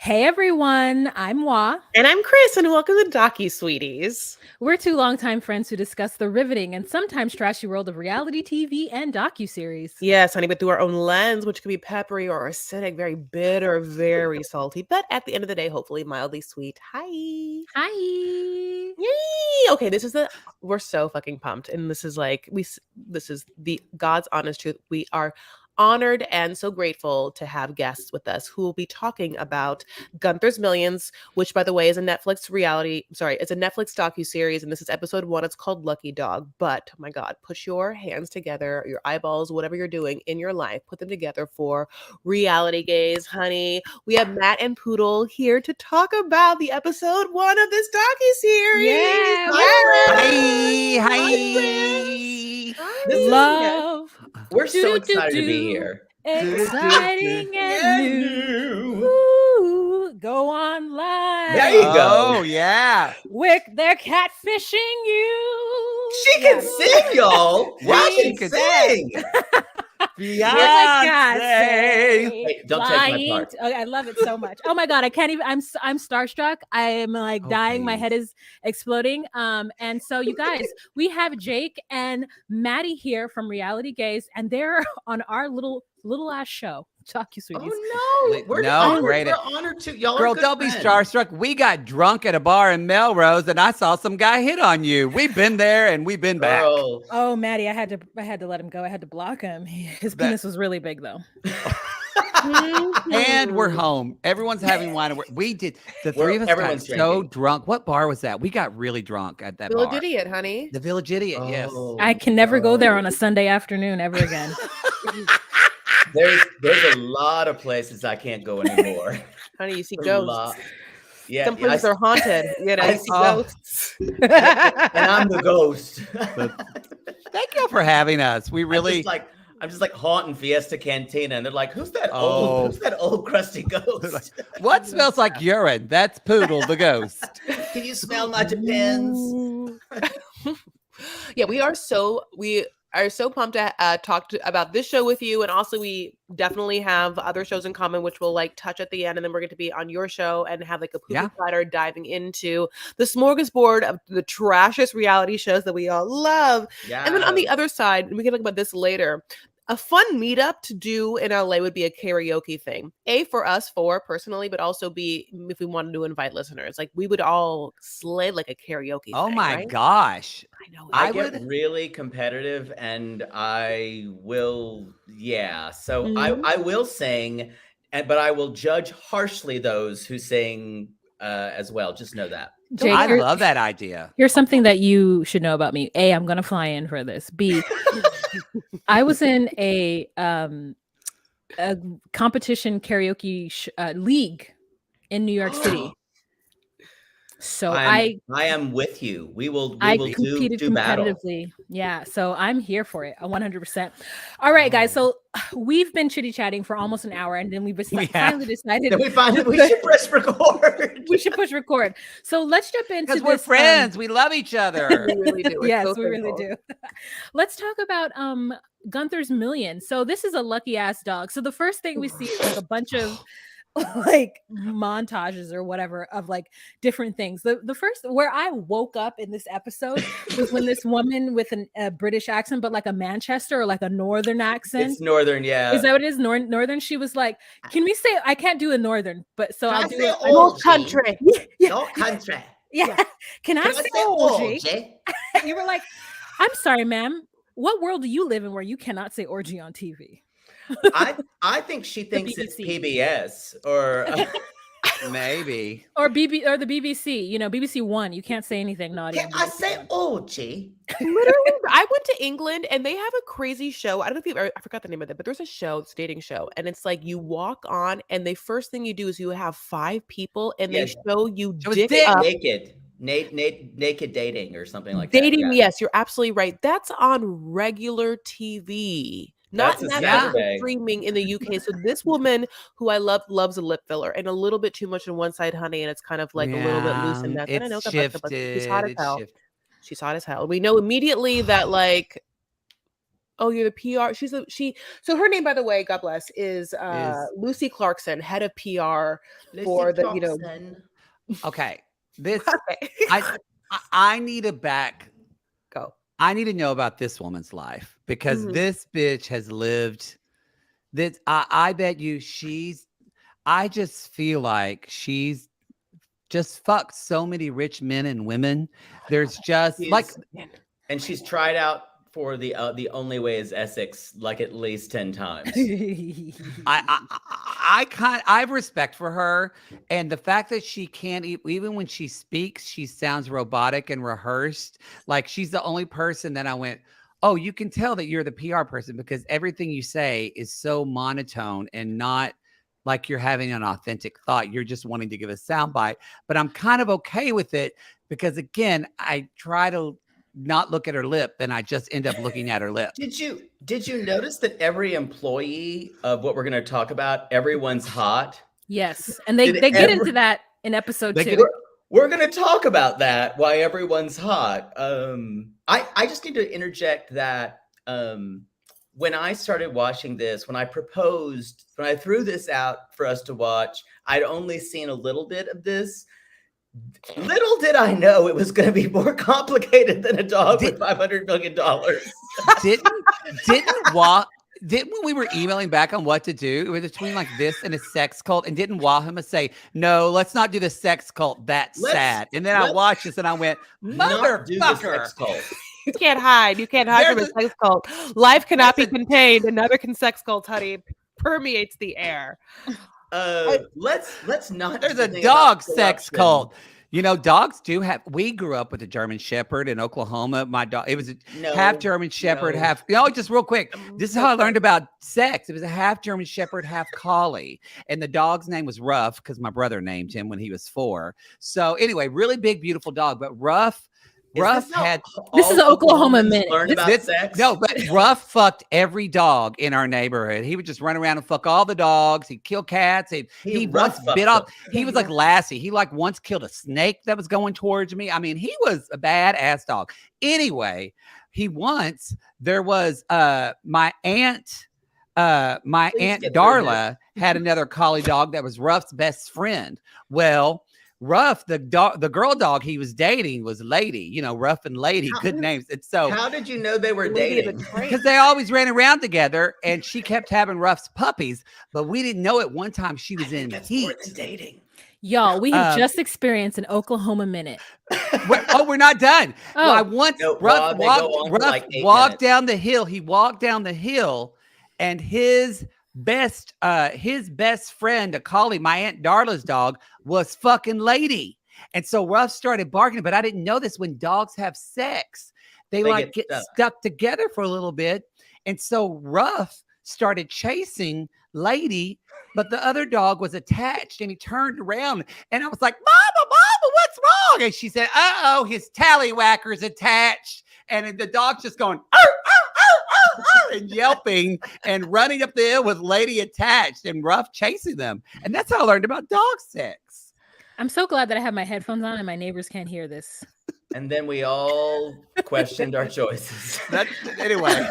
Hey everyone, I'm Wa. And I'm Chris, and welcome to Docu-Sweeties. We're two longtime friends who discuss the riveting and sometimes trashy world of reality TV and docuseries. Yes, honey, but through our own lens, which can be peppery or acidic, very bitter, very salty, but at the end of the day, hopefully mildly sweet. Hi. Hi. Yay! Okay, we're so fucking pumped, and this is this is the God's honest truth. We are honored and so grateful to have guests with us who will be talking about Gunther's Millions, which, by the way, is a Netflix it's a Netflix docuseries, and this is episode 1. It's called Lucky Dog. But oh my God, put your hands together, your eyeballs, whatever you're doing in your life, put them together for Reality Gaze, honey. We have Matt and Poodle here to talk about the episode 1 of this docuseries. Yeah. Hi. Love. We're so excited to be here. Exciting and new. Ooh, go on live. There you go. Oh, yeah. They're catfishing you. She can sing, y'all. Wow, she can sing. Beyonce. Hey, don't take my part. Okay, I love it so much. Oh my God, I can't even. I'm starstruck. I am like dying. My head is exploding. And so you guys, we have Jake and Maddie here from Reality Gaze, and they're on our little ass show. Docu-Sweeties. Oh no, we're honored to y'all. Girl, don't be starstruck. We got drunk at a bar in Melrose, and I saw some guy hit on you. We've been there and we've been back. Oh, Maddie, I had to let him go. I had to block him. His penis was really big, though. And we're home. Everyone's having wine. We did. The three of us got so drunk. What bar was that? We got really drunk at that bar. Village Idiot, honey. The Village Idiot, yes. I can never go there on a Sunday afternoon ever again. There's a lot of places I can't go anymore. Honey, you see ghosts. Yeah, some places are haunted. You know, you see ghosts. And I'm the ghost. Thank you for having us. We really I'm just like haunting Fiesta Cantina, and they're like, "Who's that old crusty ghost? What smells like urine? That's Poodle the ghost. Can you smell my depends?" Yeah, we are so pumped to talk about this show with you, and also we definitely have other shows in common, which we'll like touch at the end, and then we're going to be on your show and have like a poop platter diving into the smorgasbord of the trashiest reality shows that we all love. Yeah. And then on the other side, and we can talk about this later, a fun meetup to do in LA would be a karaoke thing. A, for us personally, but also B, if we wanted to invite listeners. Like, we would all slay like a karaoke thing, my right? Gosh. I know. I get really competitive, and I will, So I will sing, but I will judge harshly those who sing as well. Just know that. Jake, I love that idea. Here's something that you should know about me. A, I'm going to fly in for this. B, I was in a competition karaoke league in New York City. So I am with you. We will competed do competitively. Battle. Yeah. So I'm here for it. 100%. All right, guys. So we've been chitty chatting for almost an hour, and then we finally decided we should press record. We should push record. So let's jump into this. We're friends. We love each other. We really do. Yes, we really do. Let's talk about Gunther's Million. So this is a lucky ass dog. So the first thing we see is like a bunch of like montages or whatever of like different things. The first where I woke up in this episode was when this woman with a British accent, but like a Manchester or like a northern accent. It's northern, yeah. Is that what it is? Northern. She was like, "Can we say?" I can't do a northern, but so I'll do it. Old country. Old country. Yeah. Can I say orgy? You were like, "I'm sorry, ma'am. What world do you live in where you cannot say orgy on TV?" I think she thinks it's PBS or maybe or the BBC. You know, BBC One. You can't say anything naughty. Can I say orgy? Literally, I went to England and they have a crazy show. I don't know if I forgot the name of it, but there's a show, it's a dating show, and it's like you walk on, and the first thing you do is you have 5 people, and they show you dick up. Naked dating or something like dating, that. Yes, you're absolutely right. That's on regular TV. Not streaming in the UK. So this woman who I love loves a lip filler and a little bit too much on one side, honey, and it's kind of like a little bit loose in that. It's shifted. She's hot as hell. She's hot as hell. We know immediately that like, oh, you're the PR. So her name, by the way, God bless, is Lucy Clarkson, head of PR for the, Okay. This, I need a back. Go. I need to know about this woman's life because this bitch has lived this. I bet you I just feel like she's just fucked so many rich men and women. There's just and she's tried out for the Only Way is Essex like at least 10 times. I have respect for her, and the fact that she can't even when she speaks, she sounds robotic and rehearsed. Like she's the only person that I went, oh, you can tell that you're the PR person because everything you say is so monotone and not like you're having an authentic thought. You're just wanting to give a soundbite, but I'm kind of okay with it because again, I try to not look at her lip, and I just end up looking at her lip. Did you notice that every employee of what we're going to talk about, everyone's hot? Yes, and they get into that in episode 2. We're going to talk about that, why everyone's hot. I just need to interject that when I started watching this, when I threw this out for us to watch, I'd only seen a little bit of this. Little did I know it was going to be more complicated than a dog with $500 million. Didn't when we were emailing back on what to do, it was between like this and a sex cult, and didn't Wahima say, no, let's not do the sex cult. That's sad. And then I watched this and I went, motherfucker. You can't hide. You can't hide from a sex cult. Life cannot be contained. Another sex cult, honey, permeates the air. Let's not. There's a dog sex cult. You know, dogs do have. We grew up with a German Shepherd in Oklahoma. My dog, it was half German Shepherd, half. Just real quick. This is how I learned about sex. It was a half German Shepherd, half Collie, and the dog's name was Ruff because my brother named him when he was 4. So anyway, really big, beautiful dog, but Ruff had. This is Oklahoma Minute. No, but Ruff fucked every dog in our neighborhood. He would just run around and fuck all the dogs. He'd kill cats. He once bit off. He was like Lassie. He like once killed a snake that was going towards me. I mean, he was a badass dog. Anyway, there was my aunt Darla had another collie dog that was Ruff's best friend. Well, Ruff, the girl dog he was dating was Lady, Ruff and Lady, good names. And so how did you know they were dating? Because they always ran around together, and she kept having Ruff's puppies, but we didn't know it. One time she was in heat. More than dating. Y'all, we have just experienced an Oklahoma Minute. We're not done. Oh. Ruff walked down the hill. He walked down the hill, and his best friend, a collie, my Aunt Darla's dog, was fucking Lady. And so Ruff started barking, but I didn't know this. When dogs have sex, they get stuck together for a little bit. And so Ruff started chasing Lady, but the other dog was attached, and he turned around, and I was like, Mama, what's wrong? And she said, uh-oh, his tallywhacker's attached. And the dog's just going, arr, arr, arr, and yelping and running up the hill with Lady attached and Ruff chasing them. And that's how I learned about dog sex. I'm so glad that I have my headphones on and my neighbors can't hear this. And then we all questioned our choices. Anyway.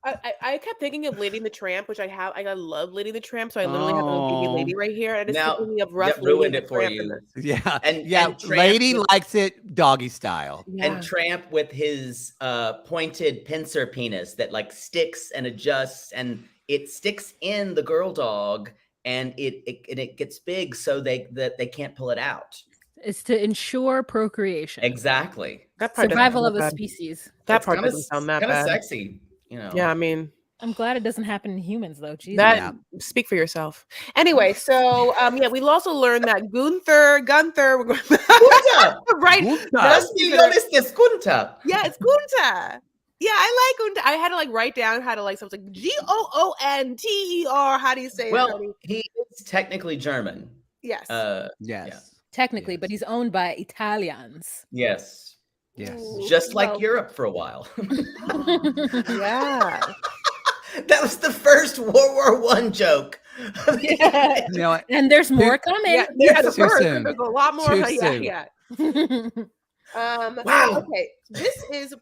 I kept thinking of Lady and the Tramp, which I love Lady and the Tramp, so I literally have a baby Lady right here. And I just kept thinking of Ruff. Ruined it for you. Yeah. And Lady likes it doggy style. Yeah. And Tramp with his pointed pincer penis that like sticks and adjusts, and it sticks in the girl dog, and it gets big so they can't pull it out. It's to ensure procreation. Exactly. That part survival of a species. That part doesn't sound that bad. Kind of sexy. Yeah, I mean, I'm glad it doesn't happen in humans, though. Jesus. Speak for yourself. Anyway, so we also learned that Gunther, we're going right. Gunther. Yeah, it's Gunther. Yeah, I like Gunther. I had to write down how to something like Goonter. How do you say it? Well, he is technically German. Yes. Yes. Yeah. Technically, but he's owned by Italians. Yes. Yes. Just like Europe for a while. Yeah. That was the first World War I joke. Yeah. And there's more coming. Yeah, there's a lot more. Yeah. Wow. This is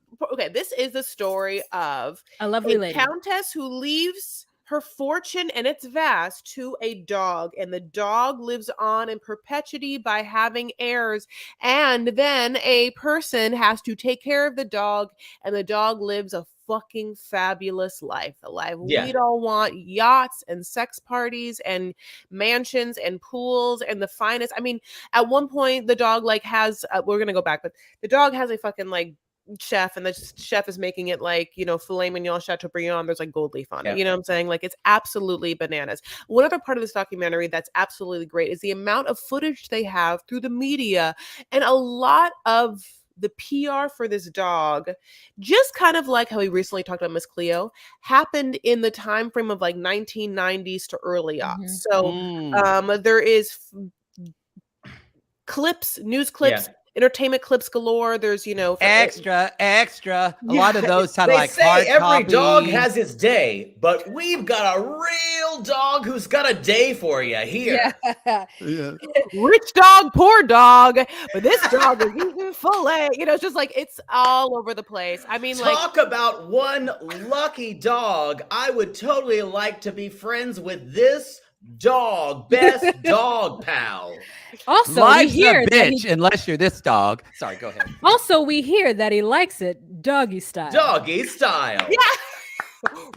the story of A lovely a lady. countess who leaves her fortune and its vast to a dog, and the dog lives on in perpetuity by having heirs, and then a person has to take care of the dog, and the dog lives a fucking fabulous life, the life we'd all want: yachts and sex parties and mansions and pools and the finest. I mean, at one point the dog like has we're gonna go back, but the dog has a fucking like chef, and the chef is making it like, you know, filet mignon chateaubriand. There's like gold leaf on it. You know what I'm saying? Like, it's absolutely bananas. One other part of this documentary that's absolutely great is the amount of footage they have through the media, and a lot of the PR for this dog, just kind of like how we recently talked about Miss Cleo, happened in the time frame of like 1990s to early aughts. So there is clips, news clips, entertainment clips galore. There's, you know, extra. A lot of those sound like say hard every copy. dog has its day, but we've got a real dog who's got a day for you here. Rich dog, poor dog, but this dog is eating filet. You know, it's just like, it's all over the place. I mean, talk about one lucky dog. I would totally like to be friends with this dog, best dog pal. Also, Life's we hear a that bitch unless you're this dog. Sorry, go ahead. Also, we hear that he likes it doggy style. Doggy style.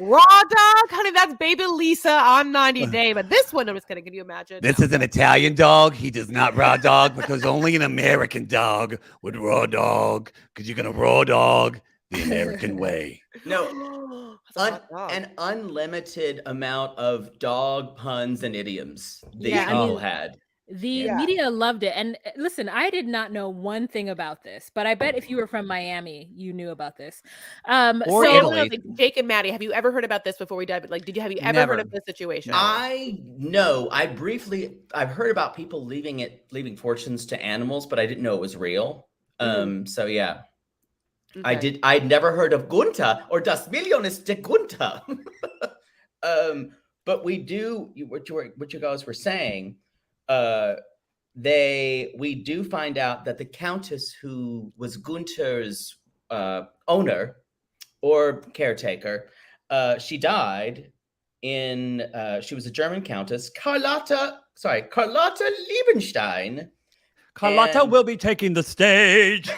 Raw dog, honey, that's baby Lisa on 90 Day. But this one, I'm just kidding. Can you imagine? This is an Italian dog. He does not raw dog because only an American dog would raw dog, because you're going to raw dog the American way. No, an unlimited amount of dog puns and idioms these people had. The media loved it. And listen, I did not know one thing about this, but I bet if you were from Miami, you knew about this. Or Italy. Jake and Maddie, have you ever heard about this before we dive? Like, have you ever heard of this situation? I've heard about people leaving fortunes to animals, but I didn't know it was real. So yeah. Okay. I'd never heard of Gunther or Das Milliones de Gunther. But we do what you guys were saying. We do find out that the countess who was Gunther's owner or caretaker, she died in she was a German countess, Carlotta Liebenstein. Carlotta will be taking the stage.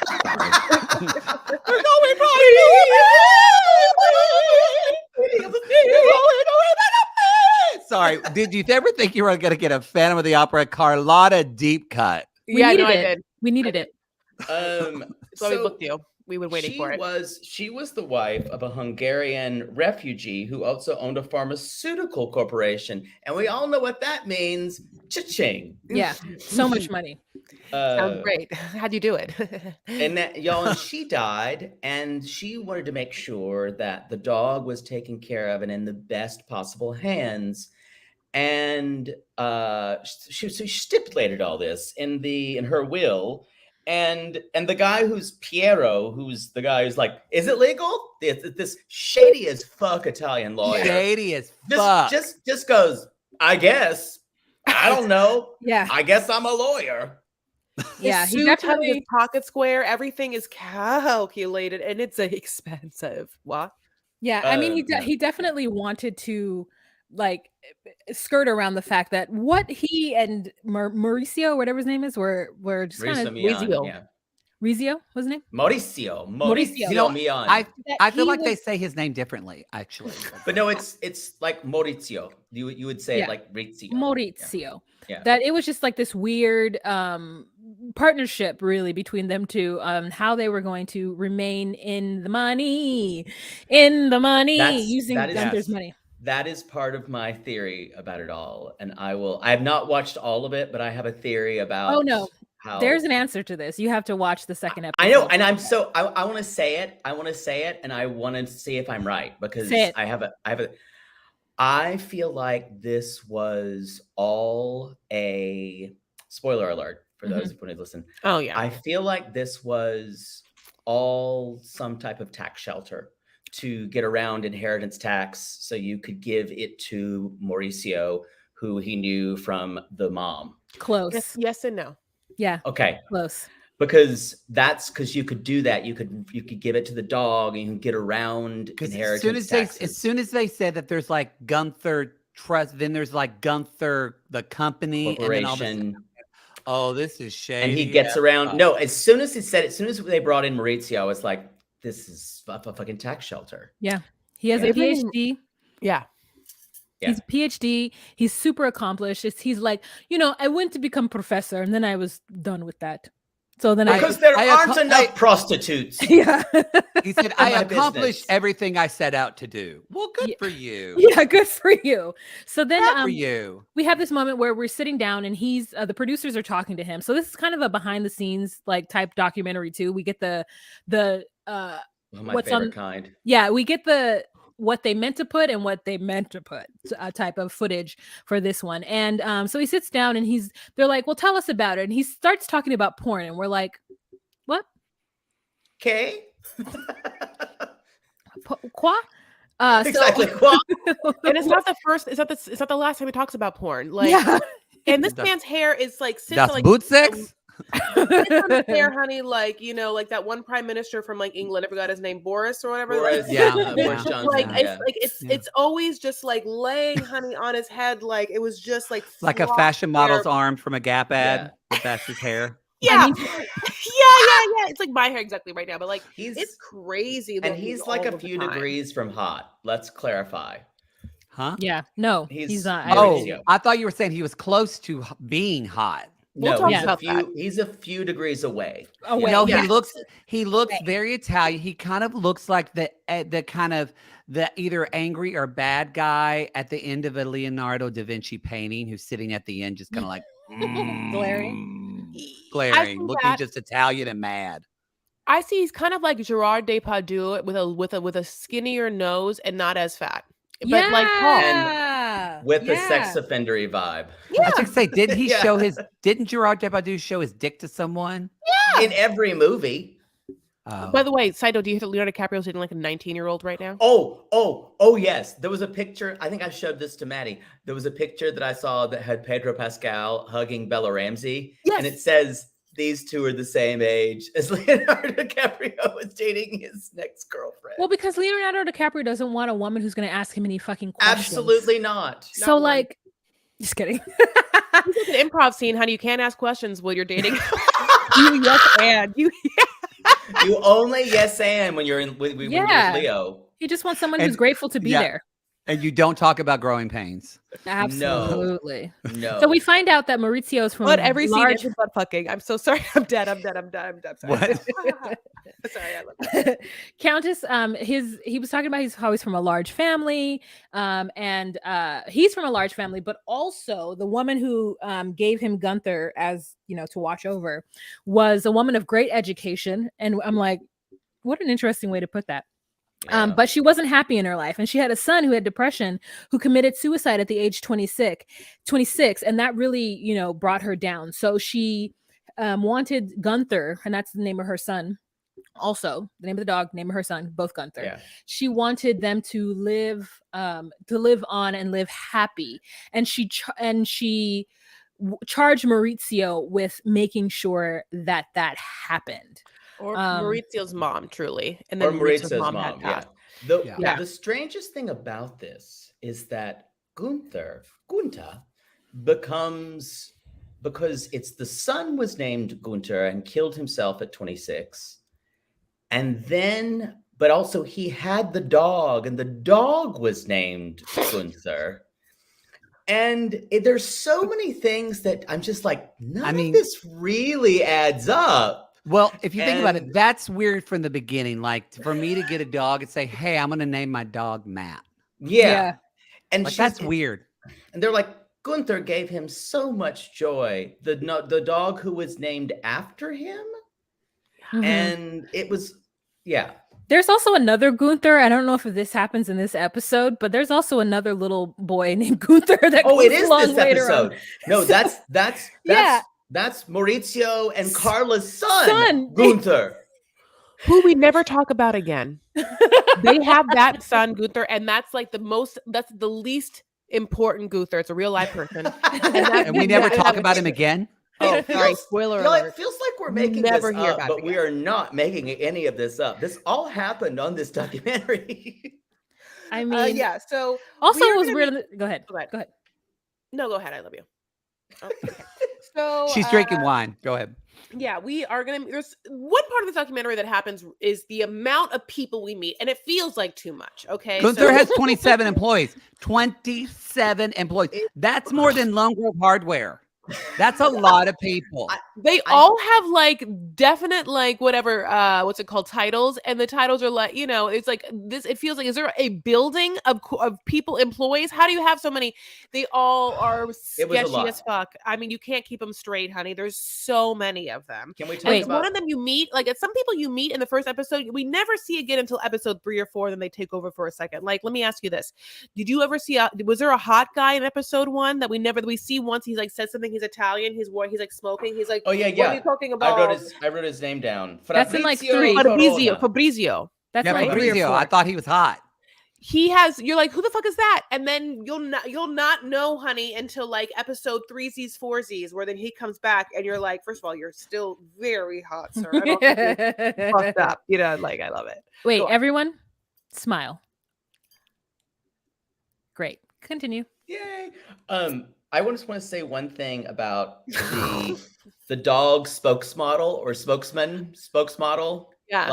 Sorry, did you ever think you were going to get a Phantom of the Opera Carlotta deep cut? I did. We needed it. So we booked you. We were waiting for it. She was the wife of a Hungarian refugee who also owned a pharmaceutical corporation. And we all know what that means. Cha-ching. Yeah, so much money. Sounds great. How'd you do it? And she died, and she wanted to make sure that the dog was taken care of and in the best possible hands. And she stipulated all this in her will. And the guy who's Piero, who's the guy who's like, is it legal? This shady as fuck Italian lawyer. Shady as fuck. Just goes, I guess. I don't know. Yeah. I guess I'm a lawyer. Yeah, he definitely his pocket square. Everything is calculated, and it's expensive. What? Yeah, I mean, he definitely wanted to like skirt around the fact that what he and Mauricio, whatever his name is, were just kind of Rizio, what's his name? Mauricio. You know, I feel like they say his name differently, actually. But no, it's like Maurizio. You would say it like Maurizio. Yeah. That it was just like this weird partnership really between them two, how they were going to remain in the money, using Gunther's money. That is part of my theory about it all. And I have not watched all of it, but I have a theory about there's an answer to this. You have to watch the second episode. I know, and I want to say it. I want to say it, and I want to see if I'm right, because I feel like this was all a spoiler alert for those who want to listen. Oh yeah. I feel like this was all some type of tax shelter to get around inheritance tax, so you could give it to Mauricio, who he knew from the mom. Close. Yes and no. Yeah. Okay. Close. because you could do that. You could give it to the dog, and you can get around inheritance taxes. As soon as they said that there's like Gunther Trust, then there's like Gunther the company, corporation. And then all this is shady. And he gets around. No, as soon as they brought in Maurizio, I was like, this is a fucking tax shelter. Yeah. He has a PhD. Yeah. He's a PhD. He's super accomplished. He's like, I went to become professor, and then I was done with that. So then because there aren't enough prostitutes. Yeah. He said, I accomplished everything I set out to do. Well, good for you. Yeah, good for you. So then for you. We have this moment where we're sitting down, and he's the producers are talking to him. So this is kind of a behind the scenes like type documentary too. We get the my favorite kind. Yeah, we get the what they meant to put and what they meant to put type of footage for this one. And so he sits down, and they're like, well, tell us about it. And he starts talking about porn, and we're like, what? Okay. Quoi? Exactly. And it's not the first, it's not the last time he talks about porn. Like, yeah. And this man's hair is like sits das like boot sex? It's on his hair, honey, like like that one prime minister from like England. I forgot his name, Boris or whatever. Boris, Boris Johnson. Like it's always just like laying, honey, on his head, like it was just like a fashion model's arm from a Gap ad. But that's his hair. Yeah. Yeah. It's like my hair exactly right now, but like it's crazy. And he's like a few degrees from hot. Let's clarify. Huh? Yeah. No, he's not. I thought you were saying he was close to being hot. No, he's a few degrees away. No, he looks very Italian. He kind of looks like the either angry or bad guy at the end of a Leonardo da Vinci painting, who's sitting at the end just kind of like glaring, looking just Italian and mad. I see he's kind of like Gerard Depardieu with a skinnier nose and not as fat. But like tall. With a sex offendery vibe. Yeah. I was gonna say, didn't Gerard Depardieu show his dick to someone? Yeah. In every movie. By the way, side note, do you think Leonardo DiCaprio's dating like a 19-year-old right now? Oh, yes. There was a picture. I think I showed this to Maddie. There was a picture that I saw that had Pedro Pascal hugging Bella Ramsey. Yes. And it says, these two are the same age as Leonardo DiCaprio is dating his next girlfriend. Well, because Leonardo DiCaprio doesn't want a woman who's going to ask him any fucking questions. Absolutely not. So like, just kidding. It's like an improv scene, honey. You can't ask questions while you're dating. You only yes and when you're with Leo. You just want someone who's grateful to be there. And you don't talk about growing pains. Absolutely. No. So we find out that Maurizio's from every scene is butt fucking. I'm so sorry. I'm dead. I'm sorry. What? Sorry, I love that. Countess, he was talking about how he's from a large family. And he's from a large family, but also the woman who gave him Gunther as, to watch over was a woman of great education. And I'm like, what an interesting way to put that. Yeah. But she wasn't happy in her life, and she had a son who had depression, who committed suicide at the age 26, and that really, brought her down. So she wanted Gunther, and that's the name of her son. Also, the name of the dog, name of her son, both Gunther. Yeah. She wanted them to live on and live happy, and she charged Maurizio with making sure that happened. Or Maurizio's mom, truly. And then Maurizio's mom had passed. The strangest thing about this is that Gunther becomes, because it's the son was named Gunther and killed himself at 26. And then, but also he had the dog, and the dog was named Gunther. And there's so many things that I'm just like, none of this really adds up. Well, if you think about it, that's weird from the beginning. Like for me to get a dog and say, hey, I'm going to name my dog Matt. Yeah. And that's weird. And they're like, Gunther gave him so much joy. The dog who was named after him. Mm-hmm. And it was, There's also another Gunther. I don't know if this happens in this episode, but there's also another little boy named Gunther that it is this episode. No, that's Maurizio and Carla's son, Gunther. Who we never talk about again. They have that son, Gunther, and that's like that's the least important Gunther. It's a real life person. And we never talk about him again? Oh, sorry. feels, Spoiler y'all, alert. it feels like we're You making never this hear up, about but it we again. are not making any of this up. This all happened on this documentary. I mean, Yeah. So also we are it was gonna weird. meet- Go ahead. Go ahead. Go ahead. No, go ahead. I love you. Oh, okay. So She's drinking wine. Go ahead. yeah, we are gonna. There's one part of the documentary that happens is the amount of people we meet, and it feels like too much. Okay, Gunther so has 27 employees. 27 employees. It- That's more than Lone Grove Hardware. That's a lot of people. they all have like definite like whatever what's it called titles, and the titles are like it's like this. It feels like is there a building of people employees? How do you have so many? They all are It was a sketchy lot. as fuck. I mean, you can't keep them straight, honey. There's so many of them. Can we talk And it's about one of them you meet, like it's some people you meet in the first episode, we never see again until episode 3 or 4, then they take over for a second. Like, let me ask you this. Did you ever see was there a hot guy in episode 1 that we see once he's like said something, he's Italian, he's like smoking, he's like, Oh yeah, what yeah. are you talking about? I wrote his name down. That's in, like, Fabrizio 3. Corona. Fabrizio. That's Yeah, like right? 3 or Fabrizio. 4. I thought he was hot. You're like, who the fuck is that? And then you'll not know, honey, until like episode 3Z's 4Z's, where then he comes back and you're like, first of all, you're still very hot, sir. I don't think you're fucked up. Like, I love it. Wait, Go on. everyone, smile. Great. Continue. Yay. I just want to say one thing about the dog spokesmodel or spokesmodel. Yeah.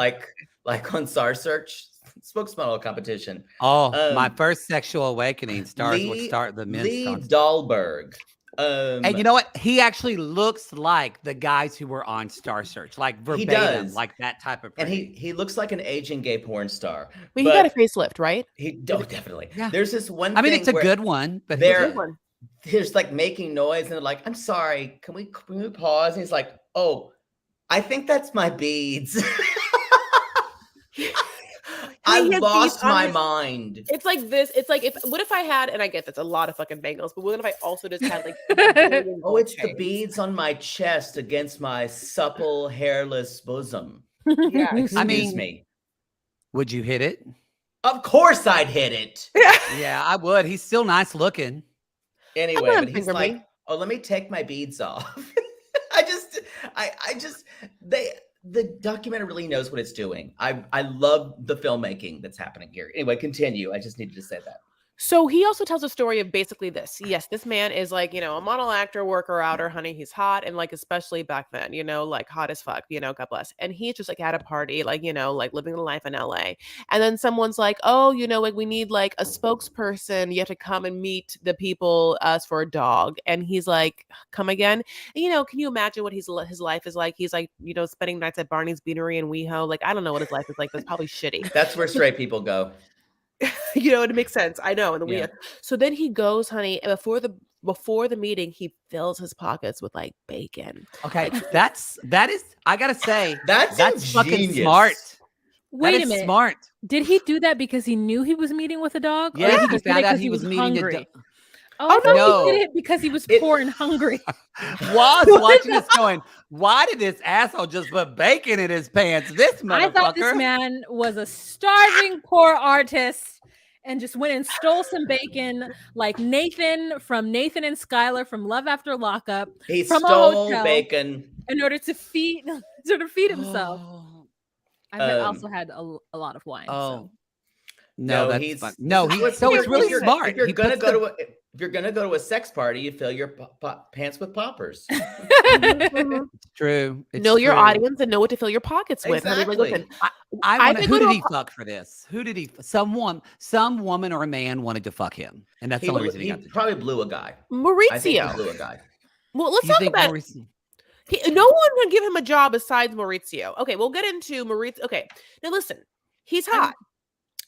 Like on Star Search spokesmodel competition. Oh, my Um, first sexual awakening stars would start the men's Lee stars. Dahlberg. And you know what? He actually looks like the guys who were on Star Search, like verbatim, does. like that type of. And pretty. he looks like an aging gay porn star. But he got a facelift, right? Definitely. Yeah. There's this one I mean, thing it's a where good one, but they're- Good one. He's like making noise and they're like, I'm sorry, can we pause? And he's like, oh, I think that's my beads. I He has lost beads on my his- mind. It's like this. It's like what if I had, and I get that's a lot of fucking bangles, but what if I also just had like Oh, it's the beads on my chest against my supple, hairless bosom. Yeah, Excuse me. would you hit it? Of course I'd hit it. Yeah, I would. He's still nice looking. Anyway, him but he's finger me. like, oh, let me take my beads off. The documentary really knows what it's doing. I love the filmmaking that's happening here. Anyway, continue. I just needed to say that. So he also tells a story of basically this. Yes, this man is like, a model actor, worker outer, honey. He's hot. And like, especially back then, like hot as fuck, God bless. And he's just like at a party, like, like living the life in LA. And then someone's like, oh, like we need like a spokesperson. You have to come and meet the people for a dog. And he's like, come again. And, can you imagine what his life is like? He's like, spending nights at Barney's Beanery in WeHo. Like, I don't know what his life is like. That's probably shitty. That's where straight people go. It makes sense. I know. And Yeah. So then he goes, honey, and before the meeting, he fills his pockets with like bacon. Okay, that is. I gotta say, That's fucking ingenious. smart. Wait That a is minute. smart. Did he do that because he knew he was meeting with a dog? Or Yeah, did he did it found out 'cause he was meeting a hungry? dog. Oh, I thought no. he did it because he was poor and hungry. Was watching this going, why did this asshole just put bacon in his pants? This motherfucker. I thought this man was a starving poor artist and just went and stole some bacon like Nathan from Nathan and Skylar from Love After Lockup He from a stole hotel bacon. in order to feed himself. Oh, I've also had a lot of wine. So. No, No, that's he's- fun. No, This is he. what- So if it's you're- really if smart. If you're He gonna puts go the- to if you're gonna go to a sex party, you fill your pants with poppers. It's true. It's know your true. audience and know what to fill your pockets with. Honey. Like, Exactly. listen, I I wanna, could who go did to he fuck for this? Who did he? Some woman or a man wanted to fuck him, and that's the only reason he got the job. probably blew a guy. I think he Maurizio. blew a guy. Well, let's You talk think about Mauricio- no one can give him a job besides Maurizio. Okay, we'll get into Maurizio. Okay, now listen, he's hot.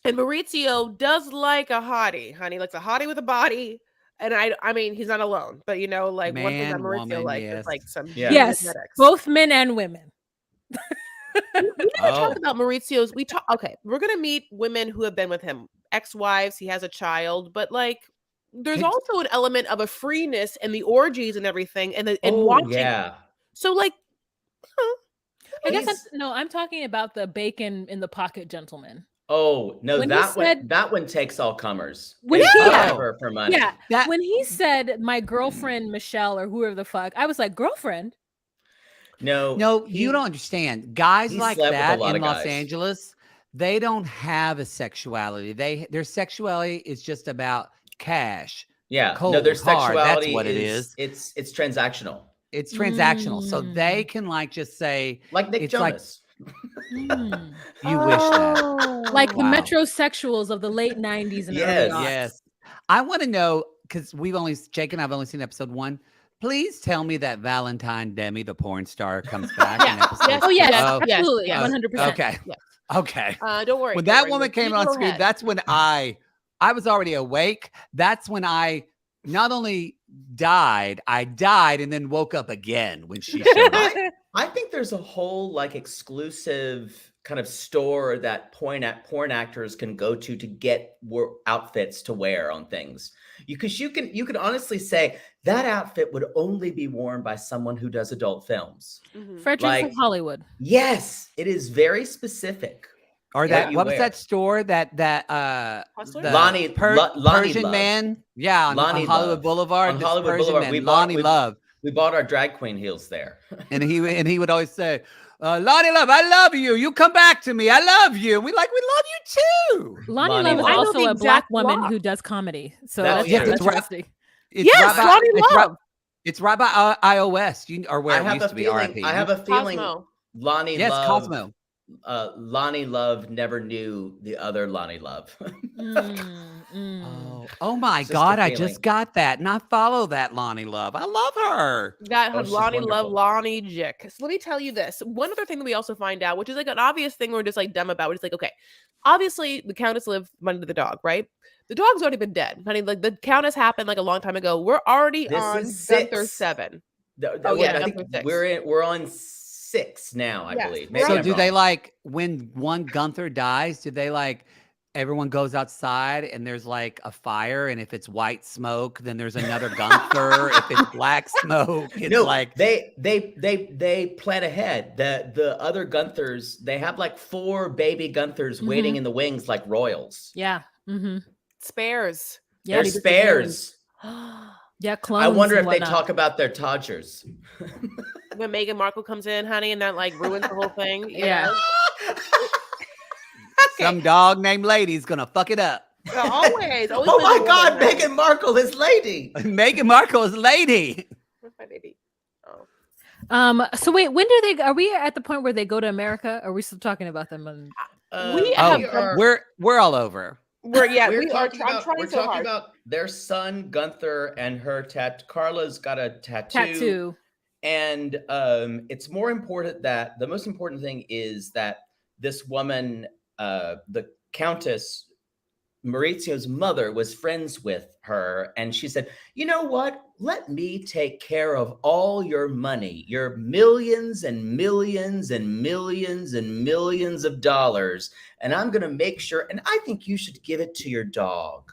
And Maurizio does like a hottie, honey, likes a hottie with a body. And I mean, he's not alone, but like one thing that Man, Maurizio woman, likes yes. is like some Yeah. Yes, genetics. both men and women. We never Oh. talked about Maurizio's. Okay, we're gonna meet women who have been with him, ex-wives. He has a child, but like, there's Hey. also an element of a freeness and the orgies and everything, and Oh, watching. yeah. So like, I guess He's- I'm talking about the bacon in the pocket gentleman. Oh no, When he said that one takes all comers. when It's he never for money. yeah, That when he said my girlfriend Michelle or whoever the fuck, I was like, girlfriend? No, you don't understand. Guys he like slept with a that lot in of Los guys. Angeles, they don't have a sexuality. Their sexuality is just about cash. Yeah, Cold, no, their hard. That's sexuality what it is is. it's transactional, It's transactional. So they Mm. can like just say like Nick it's like Jonas. Mm. you wish that. Like the Wow. metrosexuals of the late 90s and early Yes. aughts. Yes. I want to know because Jake and I've only seen episode 1. Please tell me that Valentine Demi, the porn star, comes back in episode. Yes, Oh yes, yes, yes, absolutely, yes. 100%. Okay. Yes. Okay. Don't worry. When don't that worry. woman Just came leave on her screen, head. that's when I was already awake. That's when I not only died, I died and then woke up again when she showed up. I think there's a whole like exclusive kind of store that porn actors can go to get outfits to wear on things. Because you can honestly say that outfit would only be worn by someone who does adult films. Mhm. Fredericks Like- of Hollywood. Yes, it is very specific. Or What that you what was wear. that store that Hustler? the Lonnie Persian Love. man? Yeah, on Lonnie Hollywood Love. Boulevard. On this Hollywood Persian Boulevard, man, we Lonnie Love. We bought our drag queen heels there. And he would always say, Lonnie Love, I love you. You come back to me. I love you. And we love you too. Lonnie Lonnie Love is Love. I know also the a black exact woman block. who does comedy. So That's that's true. It's right- interesting. It's Yes, right by, Lonnie it's right, Love. it's right by iOS, or where I it have used a to be. feeling. RIP. I have a feeling. Cosmo. Lonnie Yes, Love. Cosmo. Lonnie Love never knew the other Lonnie Love. Oh my Just a God! I feeling. just got that, and I follow that Lonnie Love. I love her. That Oh, she's Lonnie Love, wonderful. Lonnie Jick. So let me tell you this. One other thing that we also find out, which is like an obvious thing we're just like dumb about, it's like, okay, obviously the Countess lived under the dog, right? The dog's already been dead. Honey, like the Countess happened like a long time ago. We're already This on is Gunther 6. 7. Oh yeah, I think Gunther 6. we're on 6 now. I Yes, believe. we're Maybe So I'm do they wrong. like when one Gunther dies? Do they like everyone goes outside and there's like a fire, and if it's white smoke, then there's another Gunther. If it's black smoke, it's No, like they plan ahead. The other Gunthers, they have like 4 baby Gunthers waiting in the wings like royals. Yeah. Mm-hmm. Spares. Yeah. They're spares. Yeah. Clones. I wonder and if they whatnot. talk about their Todgers. When Meghan Markle comes in, honey, and that like ruins the whole thing. Yeah. some dog named Lady's gonna fuck it up. Always. Oh been my the God, woman, honey. Meghan Markle is lady. Meghan Markle is Lady. Where's my baby? Oh. So wait, when do they? Are we at the point where they go to America? Or are we still talking about them? We Oh, have- we're all over. We're we're we are talking I'm about, trying we're so talking hard. about their son Gunther and her Carla's got a Tattoo. And it's more important that the most important thing is that this woman, the Countess Maurizio's mother, was friends with her, and she said, "You know what? Let me take care of all your money, your millions and millions and millions and millions of dollars, and I'm going to make sure. And I think you should give it to your dog,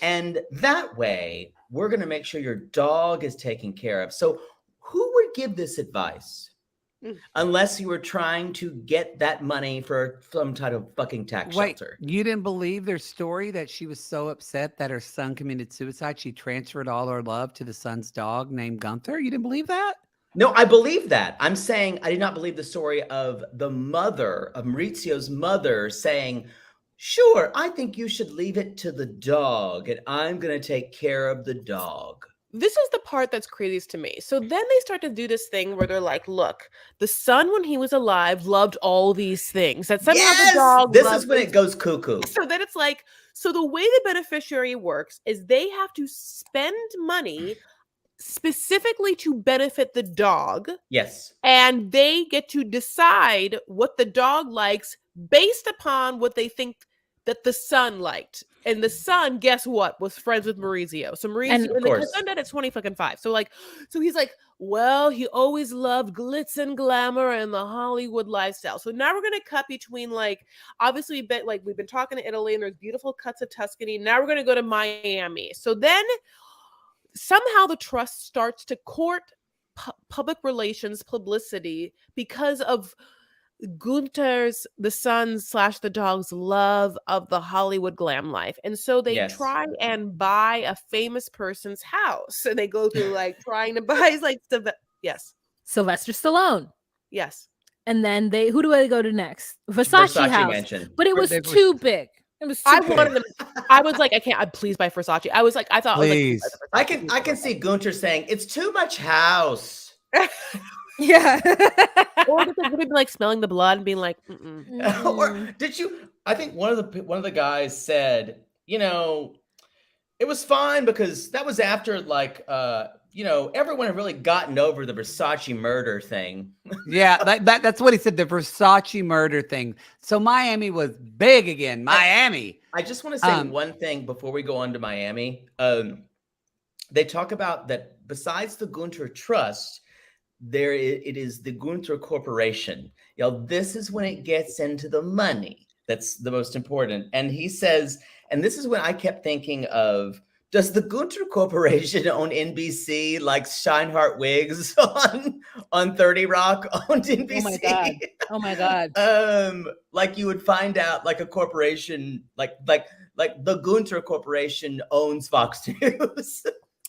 and that way we're going to make sure your dog is taken care of." So, who would give this advice? Unless you were trying to get that money for some type of fucking tax shelter. You didn't believe their story that she was so upset that her son committed suicide, she transferred all her love to the son's dog named Gunther? You didn't believe that? No, I believe that. I'm saying I did not believe the story of the mother, of Maurizio's mother, saying, "Sure, I think you should leave it to the dog, and I'm going to take care of the dog." This is the part that's craziest to me. So then they start to do this thing where they're like, look, the son when he was alive loved all these things. That somehow Yes! the dog This loved is when this. it goes cuckoo. So then it's like, so the way the beneficiary works is they have to spend money specifically to benefit the dog, Yes. and they get to decide what the dog likes based upon what they think that the son liked. And the son, guess what, was friends with Maurizio. So Maurizio, And- and Of the course. son died at 20 fucking 5. So like, so he's like, well, he always loved glitz and glamour and the Hollywood lifestyle. So now we're gonna cut between like, obviously, we've been talking to Italy and there's beautiful cuts of Tuscany. Now we're gonna go to Miami. So then somehow the trust starts to court public relations publicity because of Gunther's, the son's / the dog's love of the Hollywood glam life. And so they Yes. try and buy a famous person's house. And they go through like trying to buy like yes. Sylvester Stallone. Yes. And then who do they go to next? Versace house. Mansion. But it was too big. It was too big. wanted them. I was like, I can't. I'm pleased by Versace. I was like, I thought, Please. I can see Gunther saying it's too much house. Yeah. Or they would be like smelling the blood and being like, Or did you? I think one of the guys said, it was fine because that was after like everyone had really gotten over the Versace murder thing. Yeah, that's what he said, the Versace murder thing. So Miami was big again. Miami. I just want to say one thing before we go on to Miami. They talk about that besides the Gunther Trust, it is the Gunther Corporation. This is when it gets into the money. That's the most important. And he says, and this is when I kept thinking of, does the Gunther Corporation own NBC like Scheinhardt Wigs on 30 Rock owned NBC? Oh my God. Like you would find out like a corporation, like the Gunther Corporation owns Fox News.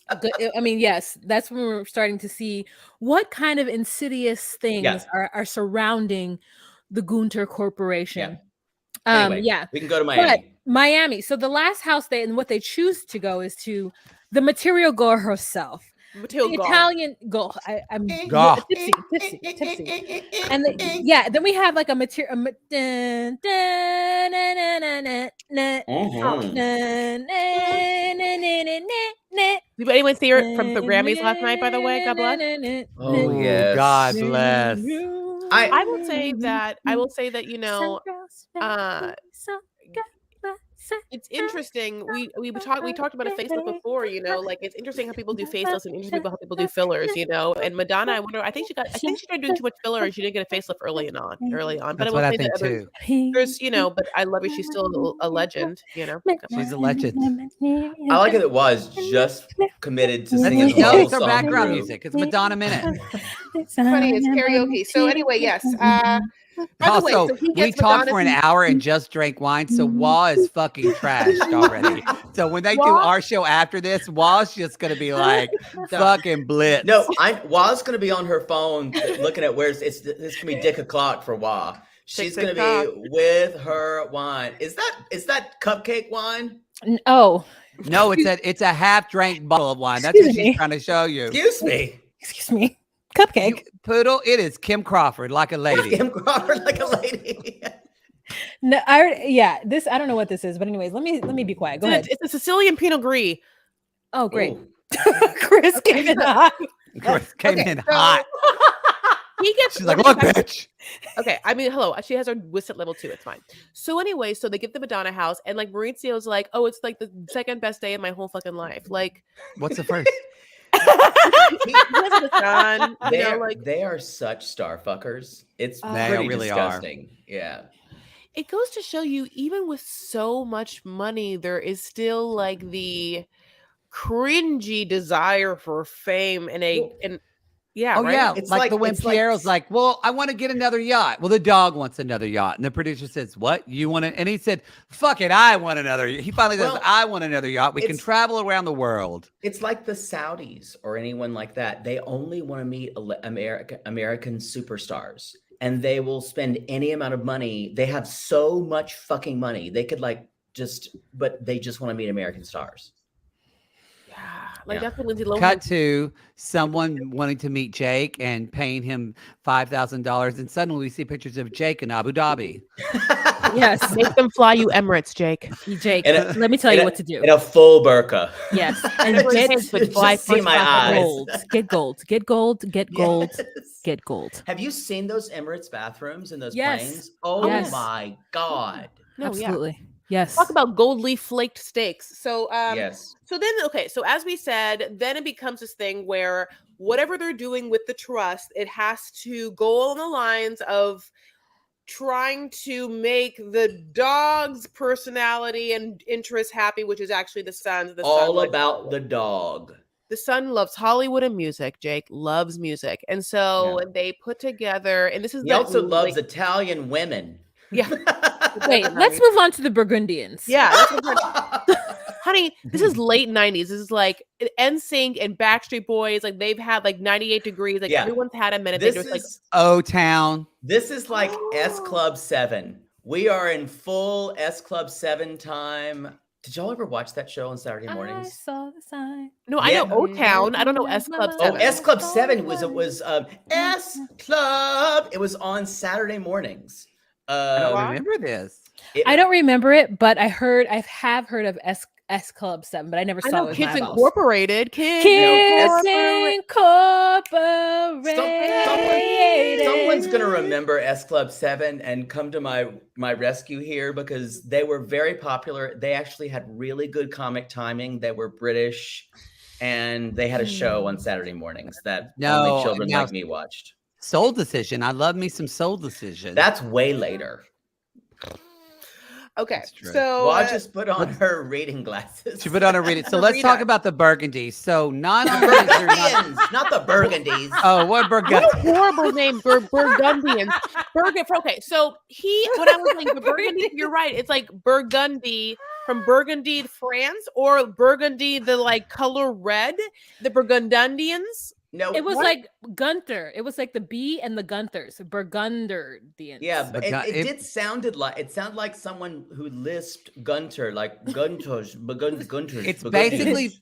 I mean, yes, that's when we're starting to see what kind of insidious things are surrounding the Gunther Corporation. Anyway, yeah, we can go to Miami. But Miami. So the last house what they choose to go is to the material girl herself. Italian girl. I'm tipsy. And then we have like a material. Did anyone see her from the Grammys last night, by the way? God bless. Oh, yes. God bless. I will say that, it's interesting. We talked about a facelift before, like it's interesting how people do facelifts and interesting how people do fillers, And Madonna, I think she started doing too much filler and she didn't get a facelift early on. But That's what I think too. There's, but I love her. She's still a legend, She's a legend. I like it was just committed to singing the No, whole it's our song background through. music. It's Madonna Minute. It's funny, it's karaoke. So anyway, yes. Also, we talked for an hour and just drank wine, so Wah is fucking trashed already. So when they do our show after this, Wah's just gonna be like fucking blitz. No, Wah's gonna be on her phone looking at it's gonna be Dick o'clock for Wah. She's gonna be with her wine. Is that cupcake wine? Oh no, it's a half drank bottle of wine. That's what she's trying to show you. Excuse me. Cupcake. Poodle, it is Kim Crawford like a lady. Kim Crawford like a lady. No, I don't know what this is, but anyways, let me be quiet. Go ahead. It's a Sicilian Pinot Gris. Oh, great. Chris came in hot. Chris came in hot. She's like, look, bitch. Okay, I mean, hello. She has her Wisset level 2. It's fine. So anyway, so they get the Madonna house, and like Maurizio's like, oh, it's like the second best day of my whole fucking life. Like, what's the first? He has a son, they are such star fuckers. It's they pretty really disgusting. Are. Yeah. It goes to show you, even with so much money, there is still like the cringy desire for fame yeah. Oh, right? yeah. It's like the when Piero's like, well, I want to get another yacht. Well, the dog wants another yacht. And the producer says, what? You want it? And he said, fuck it. I want another. He finally says, I want another yacht. We can travel around the world. It's like the Saudis or anyone like that. They only want to meet American superstars, and they will spend any amount of money. They have so much fucking money. They could but they just want to meet American stars. That's what Lindsay Lohan. Cut to someone wanting to meet Jake and paying him $5,000, and suddenly we see pictures of Jake in Abu Dhabi. Yes, make them fly you Emirates, Jake. Jake, let me tell you what to do. In a full burqa. Yes, and get gold. Get gold. Have you seen those Emirates bathrooms in those yes. planes? Oh my God! No, absolutely. Yeah. Yes. Talk about gold leaf flaked steaks. So yes. So then so as we said, then it becomes this thing where whatever they're doing with the trust, it has to go on the lines of trying to make the dog's personality and interest happy, which is actually the son's. All about the dog. the son loves Hollywood and music. Jake loves music. And so they put together, and this is He also loves Italian women. Yeah. Wait, let's move on to the Burgundians. Yeah. Honey, this is late 90s. This is like NSYNC and Backstreet Boys. Like they've had like 98 Degrees. Like everyone's had a minute. This is like O-Town. This is like S Club 7. We are in full S Club 7 time. Did y'all ever watch that show on Saturday mornings? I saw the sign. No, I know O-Town. I don't know S Club 7. Oh, S Club 7 was S Club. It was on Saturday mornings. I don't remember this. I don't remember it, but I have heard of S Club 7, but I never saw it. Kids Incorporated. Kids Incorporated. Someone's gonna remember S Club 7 and come to my rescue here because they were very popular. They actually had really good comic timing. They were British, and they had a show on Saturday mornings that only children like me watched. Soul Decision. I love me some Soul Decision. That's way later. Okay, so I just put on her reading glasses. She put on her reading. So let's talk about the Burgundies. So not the Burgundians, not the Burgundies. Oh, what Burgundians? What a horrible name, Burgundians. Okay, so when I was like Burgundy, you're right. It's like Burgundy from Burgundy, France, or Burgundy, the like color red, the Burgundians. No, it was like Gunther. It was like the B and the Gunthers, Burgundians. Yeah, but it sounded like someone who lisped Gunther, like Gunther's. It's basically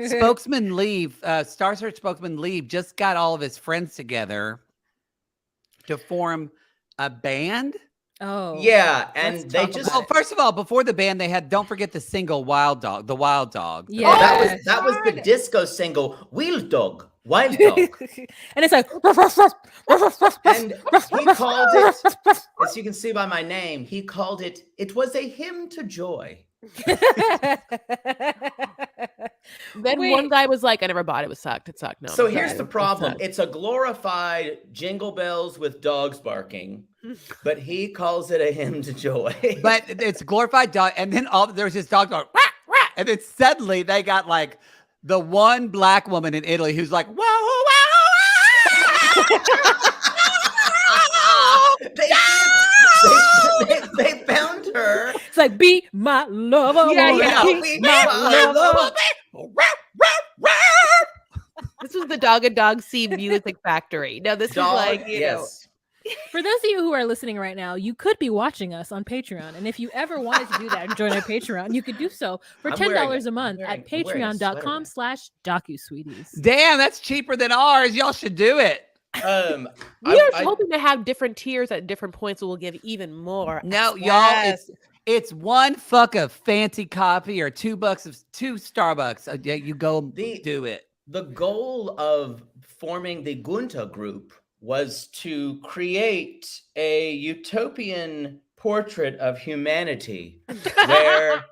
spokesman Leave, Star Search spokesman Leave just got all of his friends together to form a band. Oh, yeah, and they just first of all, before the band, they had don't forget the single Wild Dog, the Wild Dog. Yeah, that was the disco single, Wild Dog. Wild Dog. And it's like and he called it, as you can see by my name, he called it was a hymn to joy. Then one guy was like, I never bought it. It sucked. It sucked. No. So here's the problem. It's a glorified Jingle Bells with dogs barking, but he calls it a hymn to joy. But it's glorified dog, and then there's this dog going, rah, rah, and then suddenly they got like the one black woman in Italy who's like, whoa, whoa, they found her. It's like, be my lover. Be my lover. This was the Dog and Dog Sea Music Factory. No, this is like, you know. For those of you who are listening right now, you could be watching us on Patreon. And if you ever wanted to do that and join our Patreon, you could do so for $10 a month at patreon.com/DocuSweeties. Damn, that's cheaper than ours. Y'all should do it. We are hoping to have different tiers at different points, so we'll give even more. No, y'all, it's one fuck of fancy coffee or $2 of two Starbucks. You go do it. The goal of forming the Gunther group was to create a utopian portrait of humanity where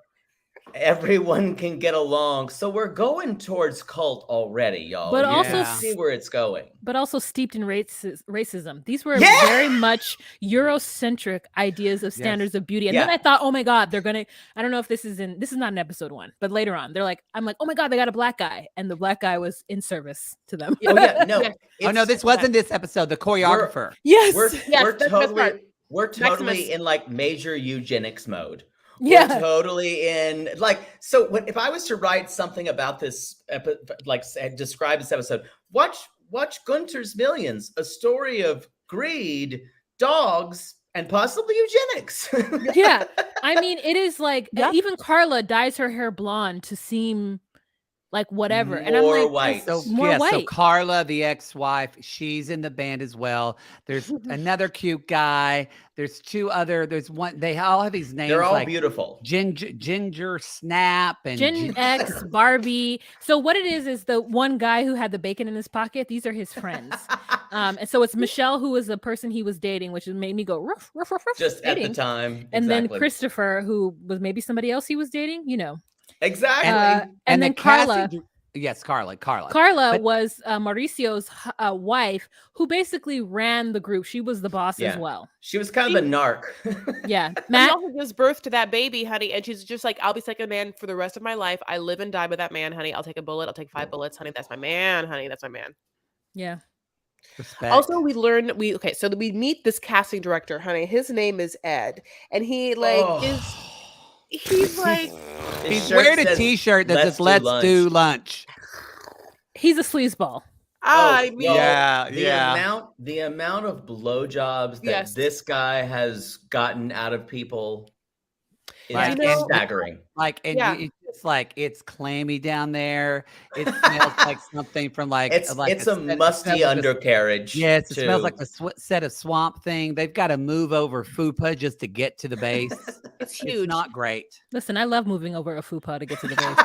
everyone can get along. So we're going towards cult already, y'all. But you also can see where it's going. But also steeped in racism. These were very much Eurocentric ideas of standards of beauty. And then I thought, oh my God, they're gonna. I don't know if this is not in episode 1, but later on, I'm like, oh my God, they got a black guy, and the black guy was in service to them. Oh yeah, no. No, this wasn't this episode. The choreographer. We're totally in like major eugenics mode. Yeah, we're totally in like. So if I was to write something about this, describe this episode, watch Gunther's Millions, a story of greed, dogs, and possibly eugenics. Yeah, I mean, it is like even Carla dyes her hair blonde to seem like whatever, and I'm like, white. More white. So Carla, the ex-wife, she's in the band as well. There's another cute guy. There's one. They all have these names. They're all like beautiful. Ginger Snap and Gen X, Barbie. So what it is the one guy who had the bacon in his pocket. These are his friends. And so it's Michelle, who was the person he was dating, which made me go ruff, ruff, ruff, ruff. Just dating. At the time. And then Christopher, who was maybe somebody else he was dating, you know. Exactly. And then Carla. Yes, Carla. Carla But was Mauricio's wife, who basically ran the group. She was the boss as Yeah. well. She was kind of the narc. Yeah, She Matt. also gives birth to that baby, honey, and she's just like, I'll be second man for the rest of my life. I live and die with that man, honey. I'll take a bullet. I'll take 5 bullets, honey. That's my man, honey. That's my man. Yeah. respect. Also, we meet this casting director, honey. His name is Ed, and he he's like His He's shirt wearing a says, T-shirt that says "Let's "Let's do do lunch." He's a sleazeball. I Oh, mean, well, Yeah. the amount of blowjobs that Yes. this guy has gotten out of people is Like, You know- staggering. Like, and Yeah. it's just like it's clammy down there. It smells like something from like It's like a set- musty set of a- undercarriage. Yes, it smells too. like a set of swamp thing. They've got to move over fupa just to get to the base. it's huge. It's not great. Listen, I love moving over a fupa to get to the base.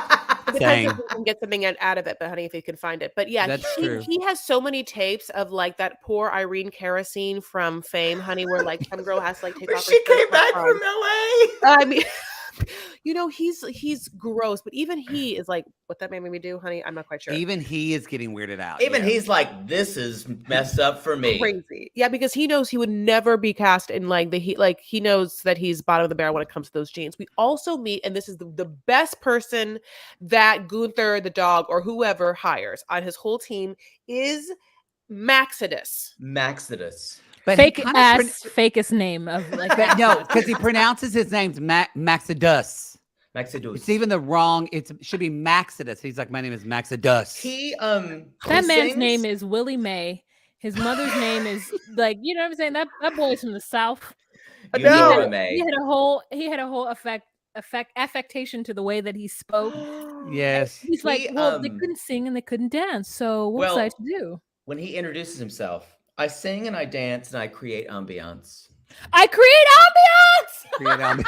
It depends Same. if you can get something out of it, but honey, if you can find it. But yeah, That's true. he has so many tapes of like that poor Irene Kerosene from Fame, honey, where like some girl has to like take When off her she shirt came back for from LA. I mean, he's gross, but even he is like, what that man made me do, honey, I'm not quite sure. Even he is getting weirded out. Even yeah. he's like, this is messed up for me. Crazy. Yeah, because he knows he would never be cast in like he knows that he's bottom of the barrel when it comes to those jeans. We also meet, and this is the best person that Gunther the dog or whoever hires on his whole team is Maxidus. Maxidus. But he Fake kinda ass, fakest name of like But no, because he pronounces his name's Maxidus. Maxidus. It's even the wrong. It should be Maxidus. He's like, my name is Maxidus. He that man's name is Willie May. His mother's name is like, you know what I'm saying? That boy's from the South. You No. know He him, eh? had a whole affectation to the way that he spoke. Yes. He's like, He, well, they couldn't sing and they couldn't dance, so what was well, I to do? When he introduces himself, I sing and I dance and I create ambiance. I create ambiance. Create ambi-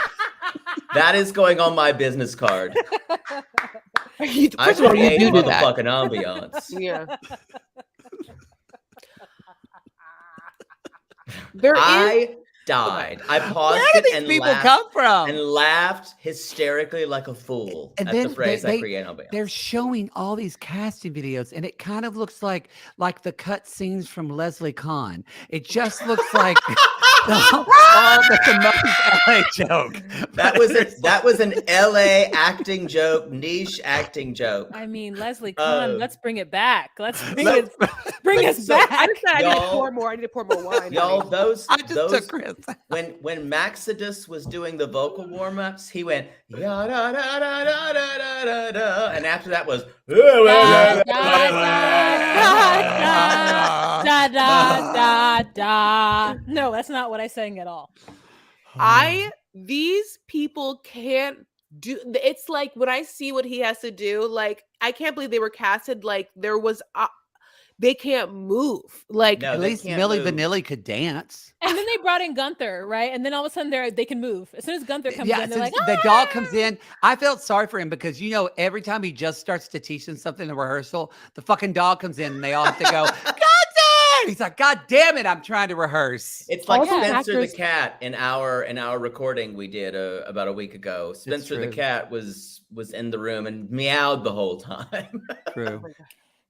That is going on my business card. I First of all, you create do that. motherfucking ambiance. Yeah. There is I died. I paused Where do it these and people laughed, come from? and laughed hysterically like a fool And at then the phrase they- I create ambiance. They're showing all these casting videos, and it kind of looks like the cut scenes from Leslie Kahn. It just looks like that's a most LA joke. That was an LA acting joke, niche acting joke. I mean, Leslie Kahn, Oh. let's bring it back. Let's bring Let's- bring us so- back. I just said I need to Y'all- pour more. I need to pour more wine. Y'all, honey. those I just took Chris. when Maxidus was doing the vocal warm-ups, he went ya da da da da da da da da, and after that was Da, da, da, da. No, that's not what I sang at all. These people can't do. It's like when I see what he has to do, like I can't believe they were casted. Like there was, they can't move. Like No, At they least can't Millie move. Vanilli could dance. And then they brought in Gunther, right? And then all of a sudden they can move. As soon as Gunther comes Yeah, in, they're since like, the dog comes in, I felt sorry for him because every time he just starts to teach them something in rehearsal, the fucking dog comes in and they all have to go, Gunther! He's like, God damn it, I'm trying to rehearse. It's like Also, Spencer actors- the cat in our recording we did about a week ago. Spencer the true. cat was in the room and meowed the whole time. True.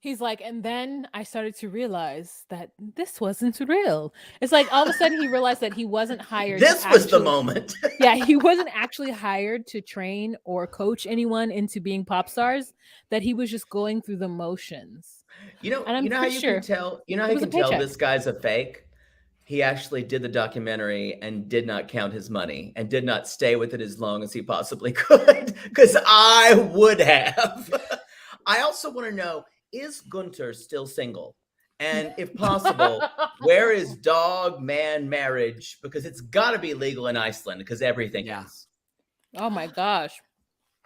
He's like, and then I started to realize that this wasn't real. It's like all of a sudden he realized that he wasn't hired. This to was the actually- moment. Yeah, he wasn't actually hired to train or coach anyone into being pop stars. That he was just going through the motions. You know, And I'm you know how pretty you sure can tell. You know how it you was a can tell paycheck. this guy's a fake. He actually did the documentary and did not count his money and did not stay with it as long as he possibly could. Because I would have. I also want to know: is Gunther still single? And if possible, where is dog man marriage? Because it's got to be legal in Iceland because everything Yeah. is. Oh my gosh.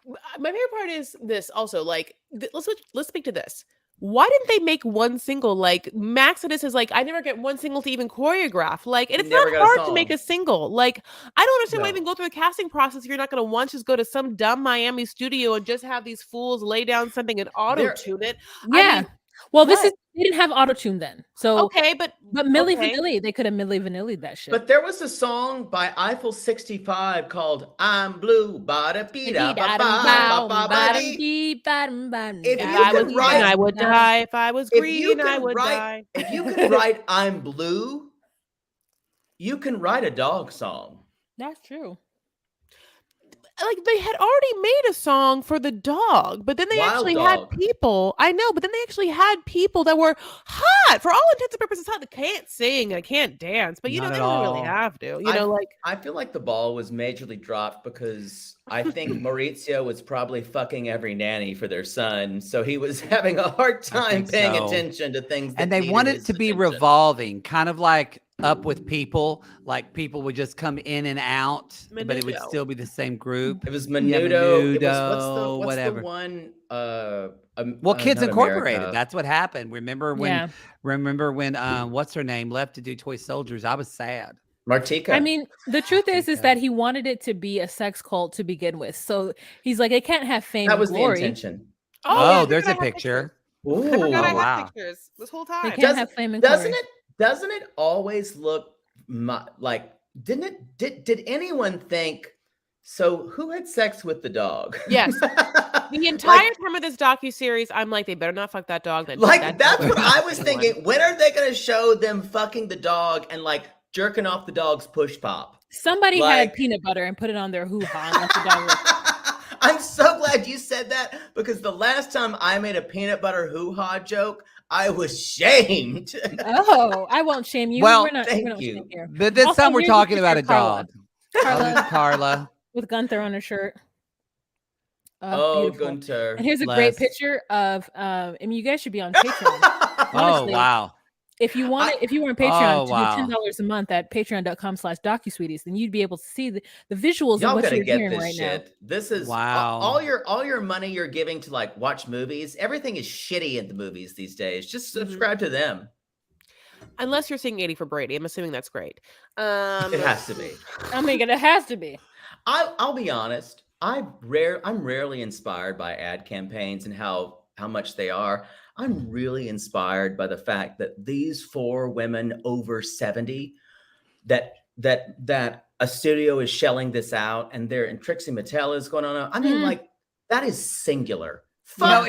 my favorite part is this also. Like let's speak to this. Why didn't they make one single? Like Maxidus is like, I never get one single to even choreograph. Like, and He it's never not got a hard to song. make a single. Like, I don't understand why No. even go through the casting process. You're not going to once just go to some dumb Miami studio and just have these fools lay down something and auto tune it. Yeah. Well, this What? is they didn't have auto-tune then. So Okay, but Milli okay. Vanilli, they could have Milli Vanilli'd that shit. But there was a song by Eiffel 65 called "I'm Blue." Ba-da-bee-da, ba-ba, ba-ba-ba-dee. If If you I was can green, I write, would die. If I was if you green, I can would write, die. if you can write "I'm Blue," you can write a dog song. That's true. Like they had already made a song for the dog, but then they Wild actually had Dog. people. I know, but then they actually had people that were hot for all intents and purposes. Hot. They can't sing, they can't dance, but you know Not they at don't really all. have to. You know, like I feel like the ball was majorly dropped because I think Maurizio was probably fucking every nanny for their son, so he was having a hard time think paying so. attention to things. That And they needed wanted it his to be attention. revolving, kind of like Up with People. Like people would just come in and out, but it would Menudo. still be the same group. It was Yeah, Menudo. It was Menudo, what's whatever. the one? Well, Kids not Incorporated. America. That's what happened. Remember when? Yeah. What's her name left to do Toy Soldiers? I was sad. Martika. I mean, the truth is Okay. that he wanted it to be a sex cult to begin with. So he's like, it can't have fame that and was the glory. intention. oh, yeah, There's I a forgot I had picture. pictures. I forgot I Ooh. had wow. pictures this whole They time. can't have fame and glory. Doesn't it always look like? Didn't it? Did anyone think? So who had sex with the dog? Yes. The entire time of this docuseries, I'm like, they better not fuck that dog. That That's dog what I was is the one. thinking. When are they going to show them fucking the dog and like jerking off the dog's push pop? Somebody Like- had peanut butter and put it on their hoo-ha and let the dog lick. I'm so glad you said that because the last time I made a peanut butter hoo-ha joke, I was shamed. Oh, I won't shame you. Well, we're not thank shame you. here. But this Also, time we're here's a talking about a picture of Carla. dog. Oh, there's Carla. With Gunther on her shirt. Oh, Beautiful. Gunther. And here's a Bless. great picture of I mean, you guys should be on Patreon. Oh, Honestly, wow. if you want if you were on Patreon Oh, to wow. do $10 a month at patreon.com/docusweeties, then you'd be able to see the visuals Y'all of what gotta you're get hearing this right shit. now. This is Wow. all your money you're giving to like watch movies. Everything is shitty in the movies these days. Just subscribe to them. Unless you're seeing 80 for Brady. I'm assuming that's great. It has to be. I mean, it has to be. I'll be honest. I'm rarely inspired by ad campaigns and how much they are. I'm really inspired by the fact that these 4 women over 70 that a studio is shelling this out and Trixie Mattel is going on. I mean, like that is singular. Fuck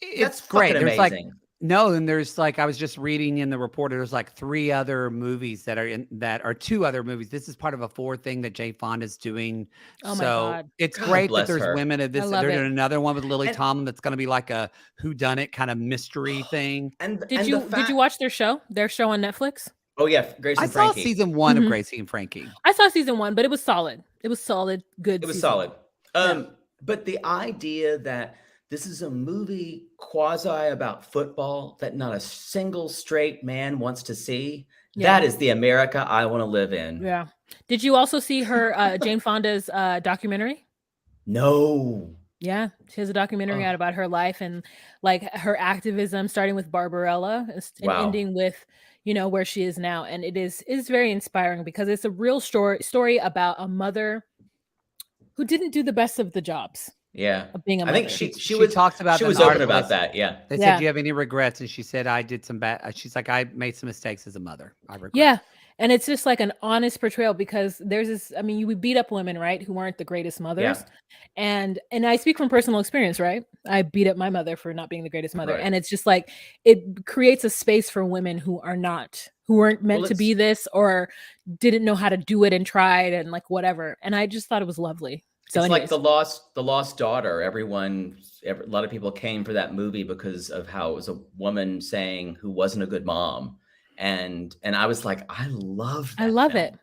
it's that's great. fucking There's amazing. and there's like I was just reading in the report. There's like 3 other movies that are 2 other movies. This is part of a 4 thing that Jay Fonda's doing. Oh my so God. it's God great that bless there's her. women of this. I love They're it. doing another one with Lily And- Tomlin that's going to be like a whodunit kind of mystery thing. Did you watch their show? Their show on Netflix? Oh yeah, Grace I and saw Frankie. season 1 of Mhm. Gracie and Frankie. I saw season 1, but it was solid. It was solid. Good. It was season. solid. Yeah. But the idea that this is a movie quasi about football that not a single straight man wants to see. Yeah. That is the America I want to live in. Yeah. Did you also see her Jane Fonda's documentary? No. Yeah, she has a documentary Oh. out about her life and like her activism, starting with Barbarella and Wow. ending with, where she is now. And it is very inspiring because it's a real story about a mother who didn't do the best of the jobs Yeah. of being a I mother. think she talks about she in was the open article. about that. Yeah. They Yeah. said, "Do you have any regrets?" And she said, "I did some bad." She's like, "I made some mistakes as a mother. I regret." Yeah. And it's just like an honest portrayal because there's this, I mean, you would beat up women, right, who weren't the greatest mothers. And I speak from personal experience, right? I beat up my mother for not being the greatest mother. Right. And it's just like it creates a space for women who weren't meant to be this or didn't know how to do it and tried and like whatever. And I just thought it was lovely. So it's like anyways. the lost daughter. A lot of people came for that movie because of how it was a woman saying who wasn't a good mom. And I was like, I love that I love film. it.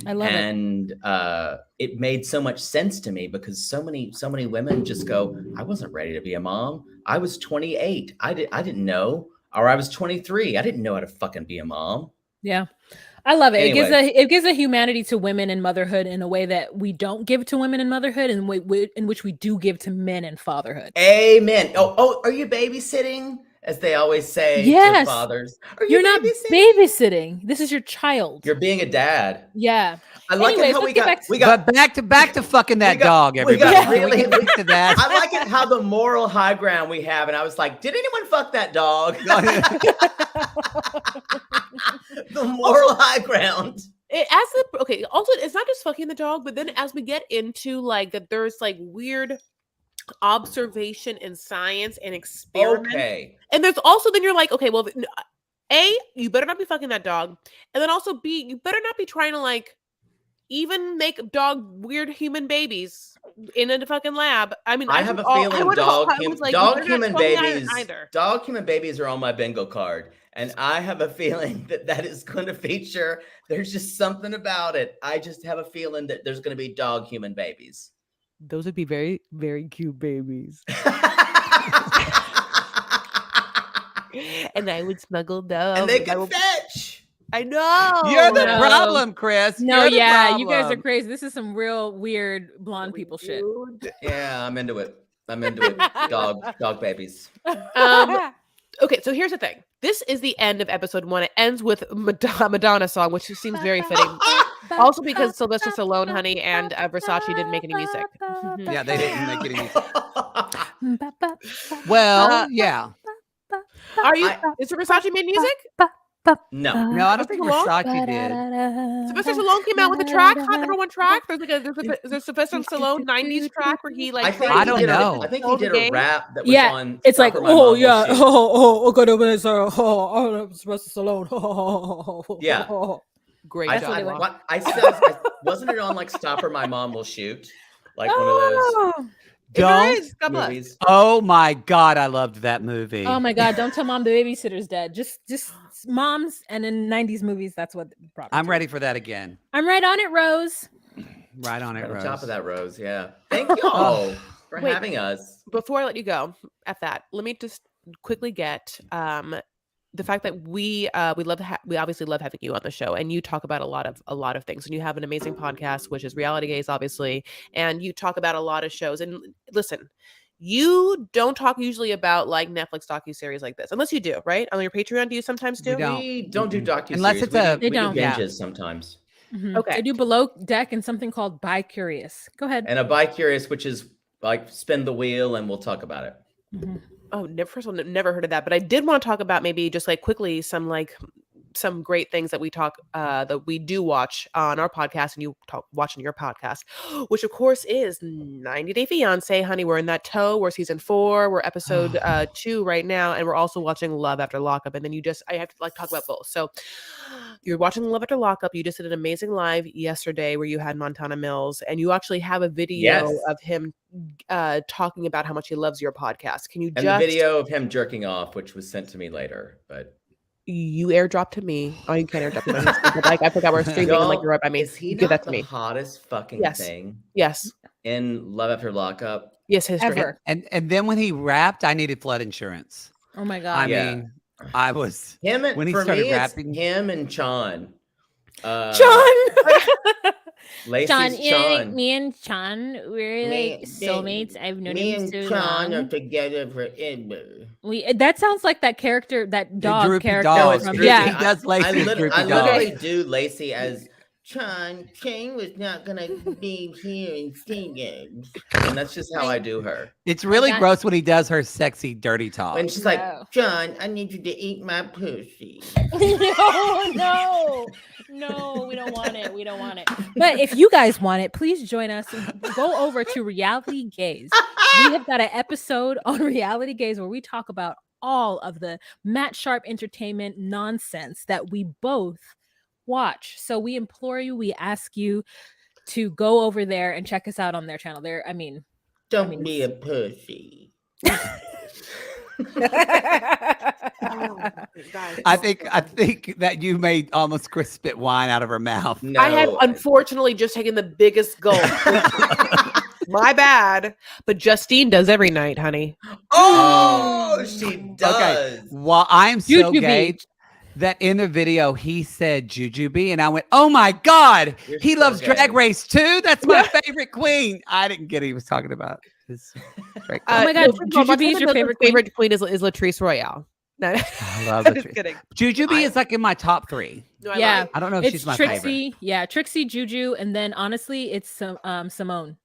I love it. And it made so much sense to me because so many women just go, I wasn't ready to be a mom. I was 28. I didn't know. Or I was 23. I didn't know how to fucking be a mom. Yeah. I love it. Anyway. It gives a humanity to women in motherhood in a way that we don't give to women in motherhood and in which we do give to men in fatherhood. Amen. Oh, are you babysitting? as they always say to Yes. fathers. Are you You're not babysitting. This is your child. You're being a dad. Yeah. I like Anyways, it how let's we got But back to fucking that dog, we everybody. got Can we really- get back to that? I like it how the moral high ground we have, and I was like, did anyone fuck that dog? The moral high ground. Also, it's not just fucking the dog, but then as we get into like that, there's like weird observation and science and experiment. Okay. And there's also then you're like, okay, well, A, you better not be fucking that dog, and then also B, you better not be trying to like even make weird human babies in a fucking lab. I mean, I have a feeling dog human babies are on my bingo card, and I have a feeling that is going to feature. There's just something about it. I just have a feeling that there's going to be dog human babies. Those would be very, very cute babies. And I would smuggle them. And they can fetch. I know. You're the problem, Chris. No, You're the yeah, you guys are problem. crazy. This is some real weird blonde people shit. Yeah, I'm into it. Dog babies. Okay, so here's the thing. This is the end of episode 1. It ends with Madonna song, which seems very fitting. Also because Sylvester Stallone, honey, and Versace didn't make any music. Yeah, they didn't make any music. Well, yeah. Is Versace made music? No. No, I don't think Versace did. Sylvester Stallone came out with a track, hot #1 track. There's a Sylvester Stallone 90s track where he like. I don't know. I think he did a rap that was on. It's like, oh yeah, good, Sylvester Stallone. Yeah. Great. Wasn't it on like Stop or My Mom Will Shoot? Like one of those. Don't. Movies. Oh my God, I loved that movie. Oh my God, don't tell mom the babysitter's dead. Just moms, and in 90s movies, that's what brought me I'm to ready it. for that again. I'm right on it, Rose. Right on it, Right on Rose. top of that, Rose. Yeah. Thank y'all for having us. Before I let you go at that, let me just quickly get the fact that we obviously love having you on the show, and you talk about a lot of things, and you have an amazing podcast, which is Reality Gaze, obviously, and you talk about a lot of shows. And listen, you don't talk usually about like Netflix docuseries like this, unless you do, right? On your Patreon, do you sometimes do? We don't do docuseries. Unless it's we don't. do binges sometimes. Mhm. Okay. I do Below Deck and something called Bi Curious. Go ahead. And a bi-curious, which is like spin the wheel and we'll talk about it. Mhm. Oh, never heard of that. But I did want to talk about maybe just like quickly some great things that we do watch on our podcast and you watch on your podcast, which of course is 90 Day Fiance, honey. We're in that toe. We're season 4. We're episode 2 right now, and we're also watching Love After Lockup. And then I have to like talk about both. So you're watching Love After Lockup. You just did an amazing live yesterday where you had Montana Mills, and you actually have a video of him talking about how much he loves your podcast. Can you And the video of him jerking off, which was sent to me later, but you airdrop to me? Oh, you can't airdrop to me. But, like, I forgot we're streaming and like you're right by me. Is he Give not that to the me. hottest fucking Yes. thing Yes. in Love After Lockup? Yes, history. Ever. And then when he rapped, I needed flood insurance. Oh my God. I Yeah. mean, I was Him and when he for started me, rapping. it's him and Chon. John. Lacey's Chon. Me and Chan, we're like soulmates. I've known him so long. together forever. That sounds like that character, that dog droopy character. dog. From, Droopy. yeah. He does Lacey as droopy I dog. literally do Lacey as Chon. King was not gonna be here in singing, and that's just how I do her. It's really That- gross when he does her sexy, dirty talk. And she's No. like, John, I need you to eat my pussy. No, we don't want it. We don't want it. But if you guys want it, please join us and go over to Reality Gaze. We have got an episode on Reality Gaze where we talk about all of the Matt Sharp entertainment nonsense that we both watch. So we implore you, we ask you to go over there and check us out on their channel. Don't be a pussy. I think that you made almost Chris spit wine out of her mouth. No, I have unfortunately just taken the biggest gulp. My bad. But Justine does every night, honey. Oh, she does. Okay. Well, I'm so Jujubee. gay that in the video he said Jujubee, and I went, "Oh my God, You're he so loves gay. Drag Race too. That's my favorite queen." I didn't get what he was talking about. It's very Oh my cool. God, Jujubee is your favorite queen? favorite queen is Latrice Royale. No, I love I'm the just kidding. Jujubee is like in my top 3. No, Yeah. I don't know if It's she's my Trixie. favorite. Yeah, Trixie, Juju, and then honestly, it's Simone.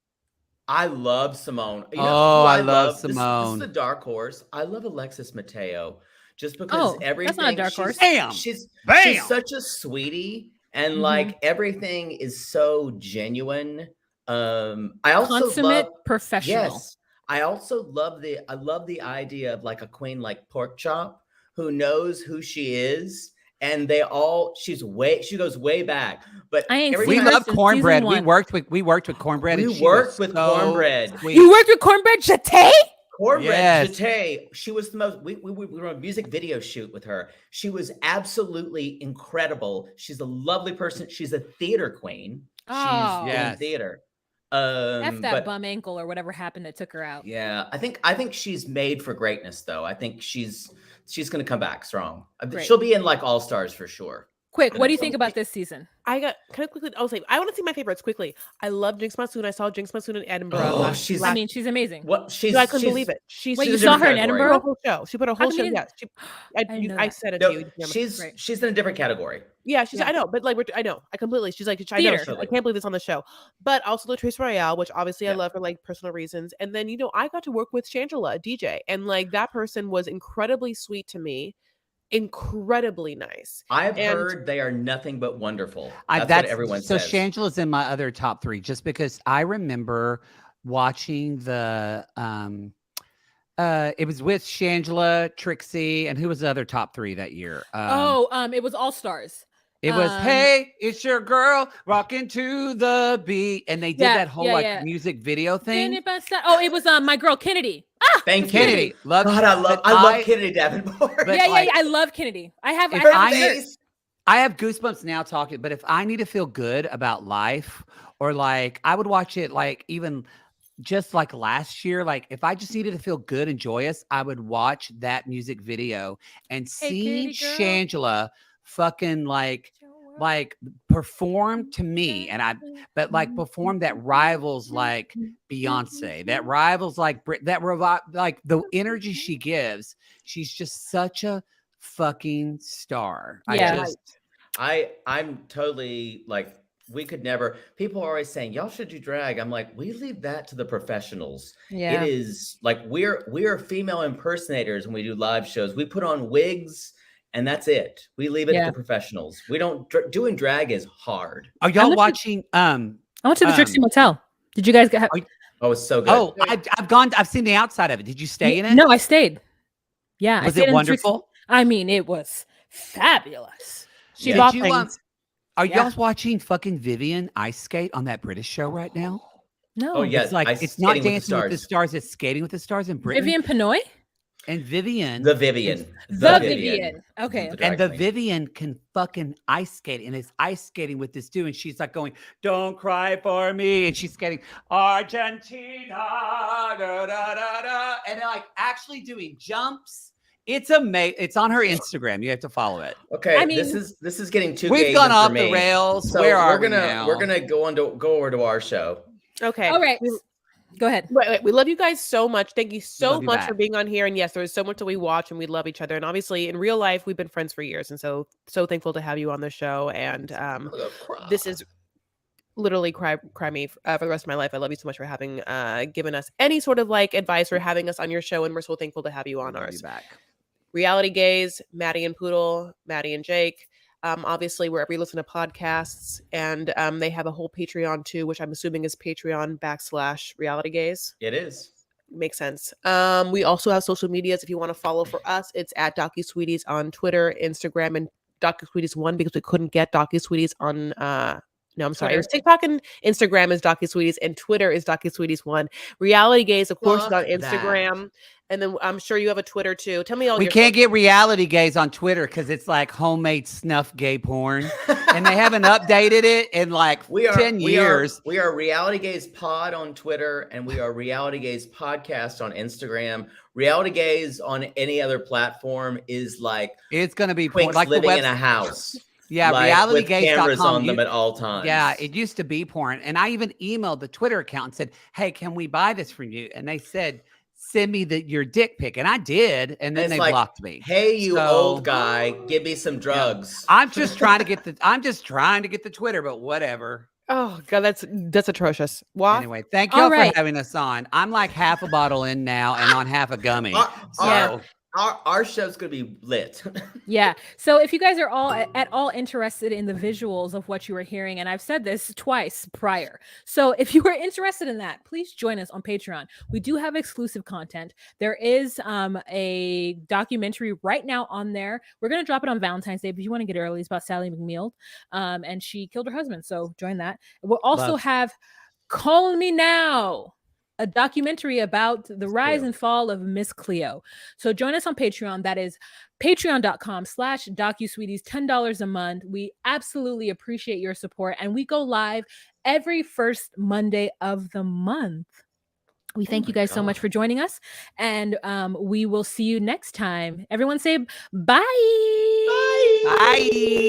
I love Simone. You know Oh, who I I love love? This is Simone. the dark horse. I love Alexis Mateo, just because Oh, that's not a everything dark horse. Bam! she's Bam! such a sweetie, and Mhm. like everything is so genuine. I also Consummate love professional. yes. I also love the idea of like a queen like Pork Chop who knows who she is, and she goes way back. But I ain't every We seen time her love since cornbread. season We 1. worked with cornbread, we and she worked was with so cornbread. sweet. You worked with Cornbread Jate? Cornbread Yes. Jate, she was the most. We were on a music video shoot with her. She was absolutely incredible. She's a lovely person. She's a theater queen. She's Oh. doing Yes. theater. F that But bum ankle or whatever happened that took her out. yeah, I think she's made for greatness, though. I think she's going to come back strong. Great. She'll be in like All Stars for sure. Quick, The what do you next think one. about this season? I got kind of quickly. I'll say I want to see my favorites quickly. I love Jinx Monsoon. I saw Jinx Monsoon in Edinburgh. Oh, I mean, she's amazing. What she's I couldn't she's- believe it. She's Wait, she's you a saw different her in category. put a Edinburgh? whole show. She put a How whole come show. you Yes, didn't know I that. said it No, to you. Damn it. Right. she's in a different category. Yeah, she's. Yeah. I know, but like I know. I completely. She's like I know. Theater. I can't believe this on the show. But also Latrice Royale, which obviously I Yeah. love for like personal reasons. And then I got to work with Shangela, a DJ, and like that person was incredibly sweet to me, incredibly nice. I've And- heard they are nothing but wonderful. That's what everyone so says. Shangela's in my other top 3, just because I remember watching the it was with Shangela, Trixie, and who was the other top 3 that year? It was All Stars. It was um, Hey, it's your girl rocking to the beat, and they did Yeah, that whole yeah, like yeah. music video thing. Oh, it was my girl Kennedy. Thank you. Kennedy, love. God, I but love Kennedy Davenport. but Yeah, like- I love Kennedy. I have If Her I- face- I have goosebumps now talking, but if I need to feel good about life, or like I would watch it like even just like last year, like if I just needed to feel good and joyous, I would watch that music video and see Kennedy girl. Shangela fucking like perform to me, and but like perform that rivals like Beyonce, that rivals like like the energy she gives. She's just such a fucking star. Yeah. I'm totally like, we could never. People are always saying y'all should do drag. I'm like, we leave that to the professionals. Yeah. It is like we're female impersonators when we do live shows. We put on wigs and that's it. We leave it Yeah. to the professionals. We don't doing drag is hard. Are y'all went to- watching? I went to the Trixie Motel. Did you guys get? Oh, it's so good. Oh, I've seen the outside of it. Did you stay in it? No, I stayed. Yeah, I Was stayed it in the Trixie- wonderful? I mean, it was fabulous. she Yeah. bought Did you, things. Are Yeah. y'all watching fucking Vivian ice skate on that British show right now? No. Oh, yeah. It's like Ice it's not Skating with the Dancing with the Stars. Stars. It's Skating with the Stars in Britain. Vivian Pinoy. And Vivian, The Vivian. The Vivian. Okay. The okay. and drag the queen. Vivian can fucking ice skate, and is ice skating with this dude, and she's like going, "Don't cry for me," and she's skating Argentina, da, da, da, da, and like actually doing jumps. It's amazing. It's on her Instagram. You have to follow it. Okay, I this mean- is getting too. We've gay gone even off for the me. rails. So Where are we're gonna we now? we're gonna go over to our show. Okay. All right. Go ahead. Wait, we love you guys so much. Thank you so love you much back. for being on here. And yes, there is so much that we watch and we love each other. And obviously, in real life, we've been friends for years. And so thankful to have you on the show. And this is literally cry me for the rest of my life. I love you so much for having given us any sort of like advice or having us on your show. And we're so thankful to have you on Love ours. you back. Reality Gaze, Maddie and Poodle, Maddie and Jake. Obviously, wherever you listen to podcasts, and they have a whole Patreon too, which I'm assuming is Patreon/Reality Gaze. It is. Makes sense. We also have social medias. If you want to follow for us, it's at DocuSweeties on Twitter, Instagram, and DocuSweeties1 because we couldn't get DocuSweeties on. No, I'm sorry. It was TikTok and Instagram is DocuSweeties and Twitter is DocuSweeties1. Reality Gaze, of course, is on Fuck that. Instagram. And then I'm sure you have a Twitter too. Tell me all We your can't get Reality Gaze on Twitter because it's like homemade snuff gay porn, and they haven't updated it in like 10 years. We are Reality Gaze Pod on Twitter, and we are Reality Gaze Podcast on Instagram. Reality Gaze on any other platform is like It's gonna be porn, twinks like the living web. in a house. Yeah, like with cameras realitygaze.com. on them at all times. Yeah, it used to be porn. And I even emailed the Twitter account and said, hey, can we buy this from you? And they said, send me your dick pic. And I did. And then it's they like, blocked me. hey, you So, old guy, give me some drugs. I'm just trying to get the Twitter, but whatever. Oh God, that's atrocious. What? Anyway, thank All y'all right. for having us on. I'm like half a bottle in now and on half a gummy. Our- Our show's gonna be lit. Yeah. So if you guys are all at all interested in the visuals of what you were hearing, and I've said this twice prior. So if you were interested in that, please join us on Patreon. We do have exclusive content. There is a documentary right now on there. We're gonna drop it on Valentine's Day, but you want to get early. It's about Sally McNeil. And she killed her husband. So join that. We'll also have Call Me Now, a documentary about the rise and fall of Miss Cleo. So join us on Patreon. That is patreon.com/DocuSweeties, $10 a month. We absolutely appreciate your support. And we go live every first Monday of the month. We thank you guys so much for joining us. And we will see you next time. Everyone say bye. Bye.